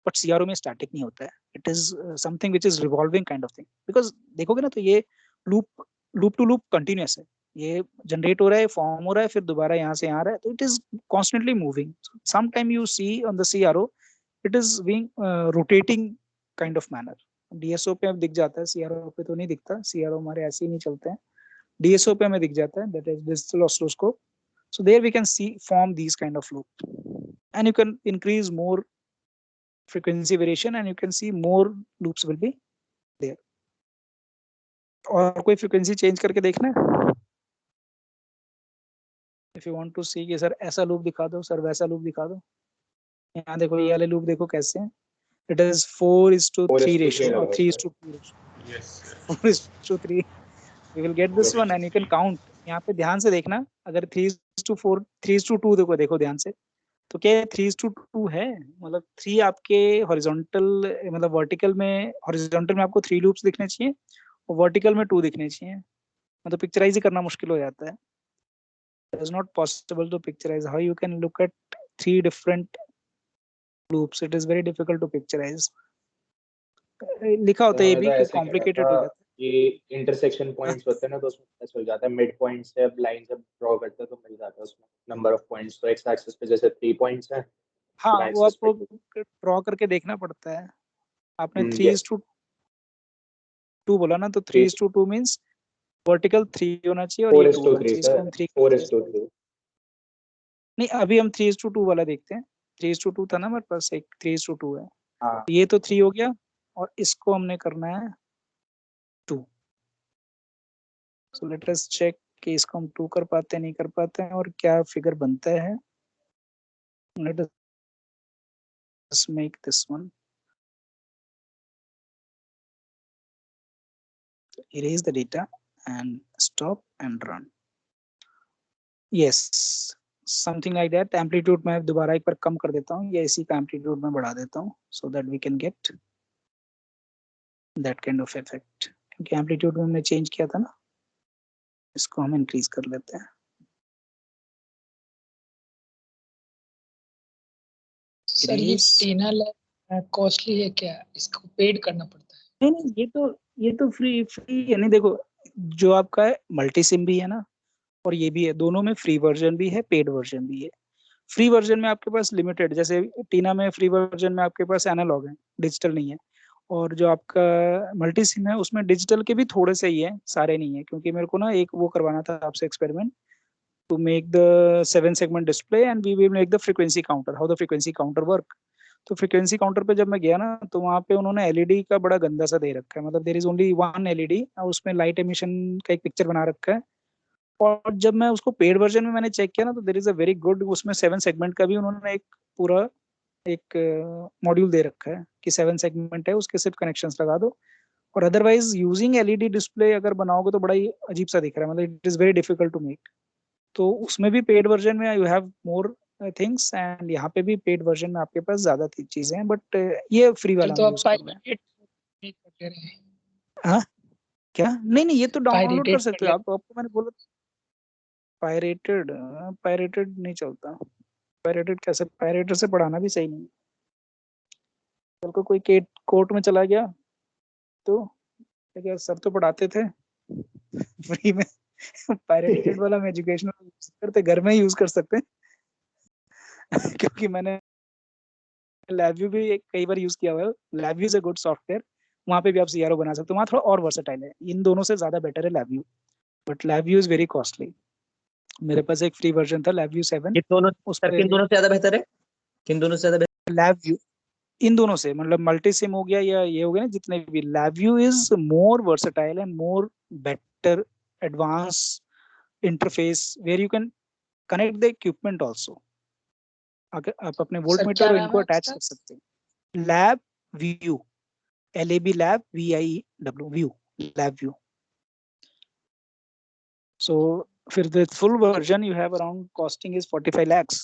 बट सीआरओ में स्टैटिक नहीं होता है. It is something which is revolving kind of thing. Because देखोगे ना तो ये लूप टू लूप कंटिन्यूअस है. ये जनरेट हो रहा है, फॉर्म हो रहा है, फिर दोबारा यहाँ से यहाँ आ रहा है. तो it is constantly moving. Some time you see on the CRO it is being rotating kind of manner. DSO पे अब दिख जाता है, सीआरओ पे तो नहीं दिखता. सीआरओ हमारे ऐसे ही नहीं चलते हैं. डीएसओ पे हमें दिख जाता है, that is digital oscilloscope. So there we can see form these kind of loop and you can increase more frequency variation and you can see more loops will be there. और कोई frequency change करके देखना है. If you want to see कि sir ऐसा loop दिखा दो, sir वैसा loop दिखा दो. यहाँ देखो ये वाले loop देखो कैसे हैं. It is 4:3 ratio or 3:2 ratio. Yes. 4:3. We will get this one and you can count. यहाँ पे ध्यान से देखना, अगर 3:4 3:2 देखो ध्यान से, तो क्या 3:2 है. मतलब 3 आपके हॉरिजॉन्टल, मतलब वर्टिकल में, हॉरिजॉन्टल में आपको 3 लूप्स दिखने चाहिए और वर्टिकल में 2 दिखने चाहिए. मतलब पिक्चराइज ही करना मुश्किल हो जाता है. It is not possible to picturize. How you can look at 3 different loops? It is very difficult to picturize. लिखा होता है ये भी कॉम्प्लिकेटेड हो जाता है. ये इंटरसेक्शन पॉइंट्स होते हैं ना, तो उसमें पता चल जाता है. मिड पॉइंट से अब लाइन जब ड्रॉ करते हैं तो मिल जाता है उसमें नंबर ऑफ पॉइंट्स. तो एक्स एक्सिस पे जैसे 3 पॉइंट्स हैं. हाँ, वो आपको ड्रॉ करके देखना पड़ता है. आपने 3:2 बोला ना, तो 3:2 मींस वर्टिकल 3 होना चाहिए और ये 2 होना चाहिए. इसको हम 3 नहीं, अभी हम 3:2 वाला देखते हैं. 3:2 था ना हमारे पास, एक 3:2 है. हाँ. ये तो 3 हो गया और इसको हमने करना है 2. सो लेट अस चेक कि इसको हम 2 कर पाते हैं नहीं कर पाते हैं और क्या फिगर बनता है. Let us make this one. Erase the data and stop and run. Yes, something like that. Amplitude मैं दोबारा एक बार कम कर देता हूँ या इसी का amplitude में बढ़ा देता हूँ so that we can get that kind of effect. क्योंकि amplitude में हमने change किया था ना. इसको हम इंक्रीज कर लेते हैं। सर ये टीना लैब कॉस्टली है क्या, इसको पेड करना पड़ता है? नहीं ये तो फ्री है। नहीं देखो, जो आपका है मल्टी सिम भी है ना, और ये भी है, दोनों में फ्री वर्जन भी है, पेड वर्जन भी है। फ्री वर्जन में आपके पास लिमिटेड, जैसे टीना में फ्री वर्जन में आपके पास एनालॉग है, डिजिटल नहीं है। और जो आपका मल्टी सिम है उसमें डिजिटल के भी थोड़े से ही है, सारे नहीं है, क्योंकि मेरे को ना एक वो करवाना था आपसे experiment, to make the 7 segment display and we will make the frequency counter, how the frequency counter work. तो फ्रीक्वेंसी काउंटर पे जब मैं गया ना, तो वहाँ पे उन्होंने एलईडी का बड़ा गंदा सा दे रखा है, मतलब there is only one LED, उसमें लाइट एमिशन का एक पिक्चर बना रखा है। और जब मैं उसको पेड वर्जन में मैंने चेक किया ना, तो there is a very good, उसमें 7 सेगमेंट का भी उन्होंने एक पूरा एक मॉड्यूल दे रखा है कि 7 सेगमेंट है, उसके सिर्फ कनेक्शंस लगा दो। और अदरवाइज यूजिंग एलईडी डिस्प्ले अगर बनाओगे तो बड़ा ही अजीब सा दिख रहा है, मतलब it is very difficult to make. तो उसमें भी पेड वर्जन में you have more things, and यहाँ पे भी पेड वर्जन में आपके पास ज्यादा चीजें हैं, बट ये फ्री वाला तो हम आप यूज कर रहे हैं। पायरेटेड कर ले रहे हैं? हाँ क्या? नहीं ये तो डाउनलोड कर पायरेटेड कर सकते हो ले। आप, आपको मैंने बोला पायरेटेड। पायरेटेड नहीं चलता। पायरेटेड कैसे? पायरेटेड से पढ़ाना भी सही नहीं। कल को कोई कोर्ट में चला गया तो क्या, सर तो पढ़ाते थे फ्री में, पायरेटेड वाला हम एजुकेशनल यूज करते, घर में ही यूज कर सकते हैं क्योंकि मैंने LabVIEW भी कई बार यूज किया हुआ है। LabVIEW is a good software, वहाँ पे भी आप सीआरओ बना सकते हो, वहाँ थोड़ा और वर्सेटाइल है, इन दोनों से ज्यादा बेटर है LabVIEW, but LabVIEW is very costly. मेरे पास एक फ्री वर्जन था LabVIEW 7, किन दोनों उस सर, पे किन दोनों से ज्यादा बेहतर है? किन दोनों से ज्यादा LabVIEW, इन दोनों से, मतलब मल्टी सिम हो गया या ये हो गया ना, जितने भी, LabVIEW is more versatile and more better advance interface where you can connect the equipment also. अगर आप अपने वोल्ट सर मीटर क्या और नाम इनको है अटैच उसका? कर सकते हैं। LabVIEW, LAB Lab VIEW, View, LabVIEW. So for the full version you have around costing is 45 lakhs.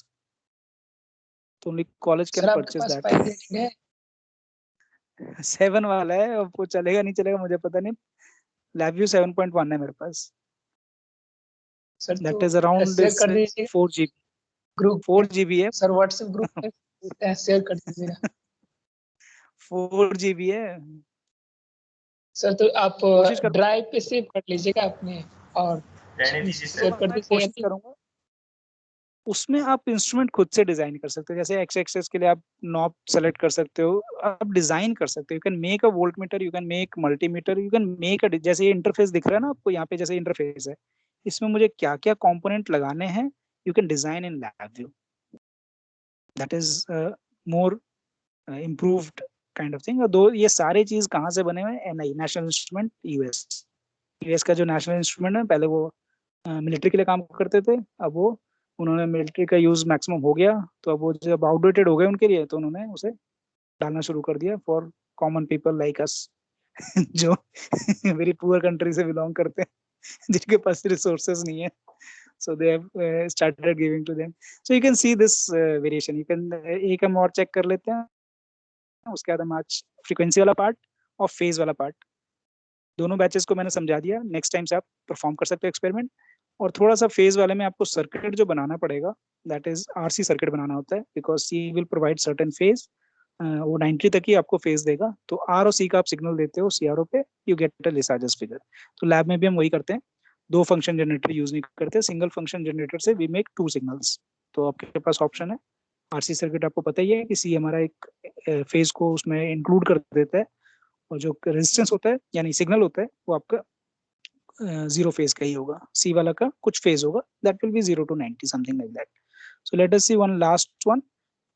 So only college can sir आपके purchase पास that. पायरेटेड है? 7 वाला है, अब वो चलेगा नहीं चलेगा मुझे पता नहीं। LabVIEW 7.1 है मेरे पास। सर That तो is around शेयर कर दीजिए 4 GB। ग्रुप 4 में। GB है। सर व्हाट्सएप ग्रुप में शेयर कर दीजिएगा। 4 GB है। सर तो आप कोशिश करूंगा, ड्राइव पे सेव कर लीजिएगा अपने, और रहने दीजिए शेयर सर। कर मैं दीजिएगा। कोशिश करूंगा। उसमें आप इंस्ट्रूमेंट खुद से डिजाइन कर सकते हो, जैसे एक्स एक्सेस के लिए आप नॉब सेलेक्ट कर सकते हो, आप डिजाइन कर सकते हो। You can make a volt meter, you can make multimeter, you can make a, जैसे ये इंटरफेस दिख रहा है ना आपको यहाँ पे, जैसे इंटरफेस है, इसमें मुझे क्या क्या कंपोनेंट लगाने हैं, you can design in LabVIEW। That is more improved kind of thing. और दो ये सारे चीज कहाँ से बने हुए हैं? NI, नेशनल इंस्ट्रूमेंट यूएस का जो नेशनल इंस्ट्रूमेंट है, पहले वो मिलिट्री के लिए काम करते थे, अब वो उन्होंने मिलिट्री का यूज मैक्सिमम हो गया, तो अब वो जब आउटडेटेड हो गए उनके लिए, तो उन्होंने उसे डालना शुरू कर दिया for common people like us जो वेरी पुअर कंट्री से बिलोंग करते हैं, जिनके पास रिसोर्सेज नहीं है, so they have started giving to them. So you can see this variation, you can एक हम और चेक कर लेते हैं, उसके बाद हम आज फ्रीक्वेंसी वाला पार्ट और फेज वाला पार्ट, दोनों बैचेस को मैंने समझा दिया। नेक्स्ट टाइम से आप परफॉर्म कर सकते हो एक्सपेरिमेंट। और थोड़ा सा फेज वाले में आपको सर्किट जो बनाना पड़ेगा, दैट इज RC सर्किट बनाना होता है, because C will provide certain phase, वो 90 तक ही आपको फेज देगा, तो R और C का आप सिग्नल देते हो CRO पे, you get a Lissajous figure. तो लैब में भी हम वही करते हैं, 2 फंक्शन जनरेटर यूज नहीं करते, सिंगल फंक्शन जनरेटर से वी मेक 2 सिग्नल्स। तो आपके पास ऑप्शन है, RC सर्किट आपको पता ही है कि C हमारा एक फेज को उसमें इंक्लूड कर देता है, और जो रेजिस्टेंस होता है यानी सिग्नल होता है वो आपका 0 फेज का ही होगा, C वाला का कुछ फेज होगा, that will be 0 to 90 something like that. So let us see one last one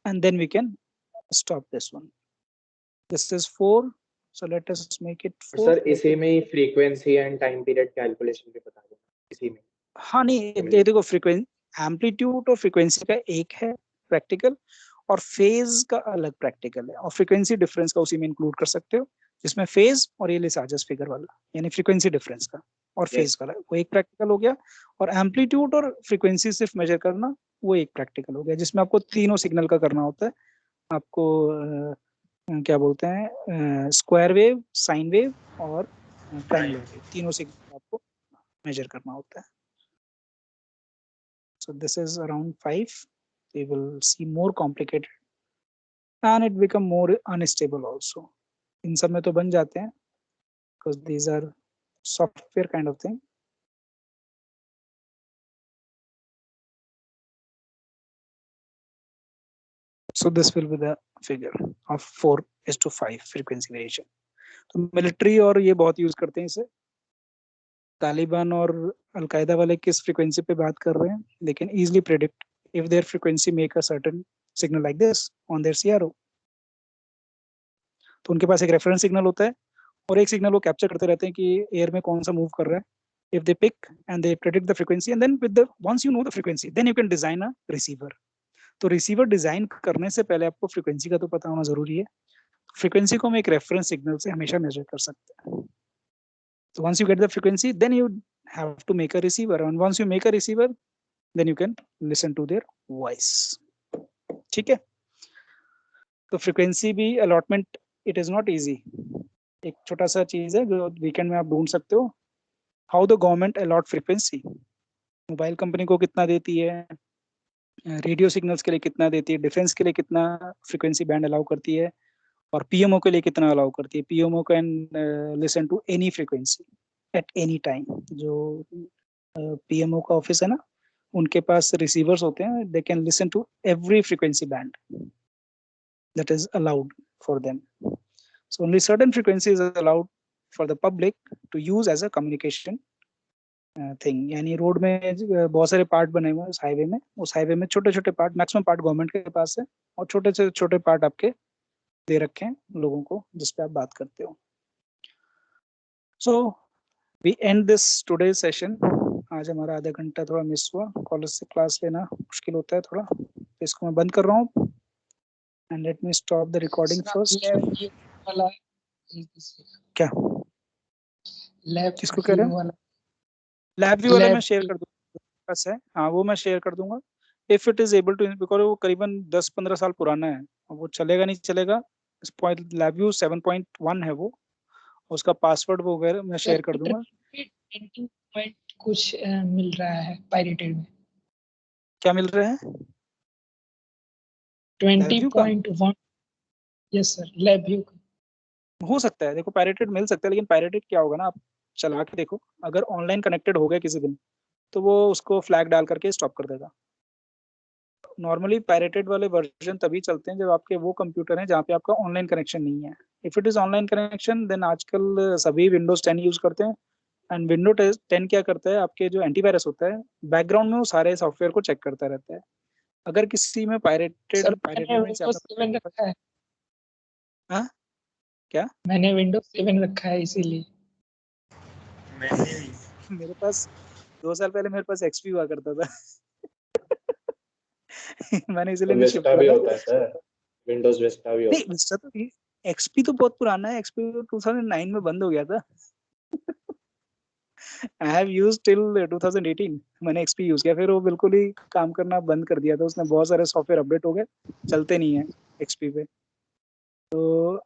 and then we can stop this one. This is 4, so let us make it 4. Sir इसी में ही frequency and time period calculation भी बता दो इसी में। हाँ नहीं, ये देखो, फ्रीक्वेंसी एम्पलीट्यूड और फ्रीक्वेंसी का एक है प्रैक्टिकल, और फेज का अलग प्रैक्टिकल है, और फ्रीक्वेंसी डिफरेंस का उसी में इंक्लूड कर सकते हो, जिसमें फेज और ये लिसाजस फिगर वाला यानी फ्रीक्वेंसी डिफरेंस का और फेज वाला वो एक प्रैक्टिकल हो गया, और एम्पलीट्यूड और फ्रीक्वेंसी सिर्फ मेजर करना वो एक प्रैक्टिकल हो गया, जिसमें आपको तीनों सिग्नल का करना होता है। आपको क्या बोलते हैं, स्क्वायर वेव, साइन वेव और ट्रायंगुलर वेव, तीनों सिग्नल आपको मेजर करना होता है. So this is around 5. We will see more complicated and it become more unstable also. इन सब में तो बन जाते हैं because these are software kind of thing. So this will be the figure of 4:5 frequency variation. तो military और ये बहुत यूज करते हैं इसे. तालिबान और अलकायदा वाले किस फ्रीक्वेंसी पे बात कर रहे हैं, they can easily predict if their frequency make a certain signal like this on their CRO. तो उनके पास एक रेफरेंस सिग्नल होता है और एक सिग्नल वो कैप्चर करते रहते हैं कि एयर में कौन सा मूव कर रहा है. If they pick and they predict the frequency and then with the once you know the frequency then you can design a receiver. तो रिसीवर डिजाइन करने से पहले आपको फ्रीक्वेंसी का तो पता होना जरूरी है. फ्रीक्वेंसी को हम एक रेफरेंस सिग्नल से हमेशा मेजर कर सकते हैं. So once you get the frequency then you have to make a receiver and once you make a receiver then you can listen to their voice. ठीक है. तो फ्रीक्वेंसी भी allotment it is not easy. एक छोटा सा चीज है जो वीकेंड में आप ढूंढ सकते हो. How the government allot frequency. Mobile company को कितना देती है, रेडियो सिग्नल्स के लिए कितना देती है, डिफेंस के लिए कितना फ्रीक्वेंसी बैंड अलाउ करती है और पीएमओ के लिए कितना अलाउ करती है. PMO can listen to any frequency at any time. जो पीएमओ का ऑफिस है ना, उनके पास रिसीवर्स होते हैं. They can listen to every frequency band that is allowed for them. So only certain frequencies are allowed for the public to use as a communication thing. यानी road में बहुत सारे पार्ट बने हुए हैं उस हाईवे में. उस हाईवे में छोटे छोटे पार्ट, मैक्सिमम पार्ट गवर्नमेंट के पास है और छोटे से छोटे पार्ट आपके दे रखे हैं लोगों को जिस पे आप बात करते हो. So we end this today's session. आज हमारा आधा घंटा थोड़ा मिस हुआ. कॉलेज से क्लास लेना मुश्किल होता है थोड़ा, तो इसको मैं बंद कर रहा हूँ. And let me stop the recording first. क्या लैब किसको कह रहे हो? लैब व्यू वाला मैं शेयर कर दूंगा. बस है, हाँ वो मैं शेयर कर दूंगा. If it is able to, because वो करीबन 10-15 साल पुराना है, वो चलेगा नहीं चलेगा. इस पॉइंट लैब व्यू 7.1 है वो, उसका पासवर्ड वगैरह मैं शेयर कर दूंगा. कुछ मिल रहा है पायरेटेड में. क्या मिल रहा है? 20.1. यस सर, लैब व्यू हो सकता है. देखो पायरेटेड मिल सकता है, लेकिन पायरेटेड क्या होगा ना, आप चला के देखो. अगर ऑनलाइन कनेक्टेड हो गया किसी दिन तो वो उसको फ्लैग डाल करके स्टॉप कर देगा. नॉर्मली पायरेटेड वाले वर्जन तभी चलते हैं जब आपके वो कंप्यूटर हैं जहाँ पे आपका ऑनलाइन कनेक्शन नहीं है. If it is online connection then आजकल सभी विंडोज 10 यूज करते हैं. एंड विंडो 10 क्या करता है, आपके जो एंटीवायरस होता है बैकग्राउंड में वो सारे सॉफ्टवेयर को चेक करता रहता है. अगर किसी में पायरेटेड रखा है. हाँ क्या? मैंने विंडोज 7 रखा है इसीलिए. मैंने भी. मेरे पास 2 साल पहले मेरे पास एक्सपी हुआ करता था. मैंने इसीलिए नहीं शिफ्ट विस्टा भी किया. होता है सर, विंडोज विस्टा भी होता है. नहीं विस्टा तो एक्सपी तो बहुत पुराना है. एक्सपी तो 2009 में बंद हो गया था. I have used till 2018. मैंने एक्सपी यूज किया, फिर वो बिल्कुल ही काम करना बंद कर दिया था उसने. बहुत सारे सॉफ्टवेयर अपडेट हो गए, चलते नहीं है एक्सपी पे. तो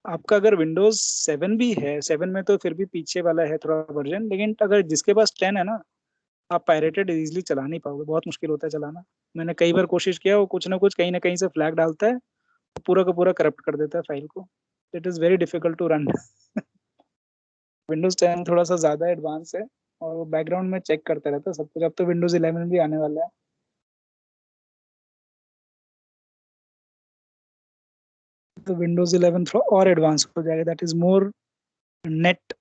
आपका अगर विंडोज 7 भी है, 7 में तो फिर भी पीछे वाला है थोड़ा वर्जन, लेकिन अगर जिसके पास 10 है ना, आप पायरेटेड इजीली चला नहीं पाओगे. बहुत मुश्किल होता है चलाना. मैंने कई बार कोशिश किया, वो कुछ ना कुछ कहीं ना कहीं से फ्लैग डालता है, पूरा का पूरा करप्ट कर देता है फाइल को. It is very difficult to run. Windows 10 थोड़ा सा ज्यादा एडवांस है और वो बैकग्राउंड में चेक करता रहता है सब कुछ. अब तो विंडोज 11 भी आने वाला है. तो विंडोज 11 थोड़ा और एडवांस हो जाएगा. That is more net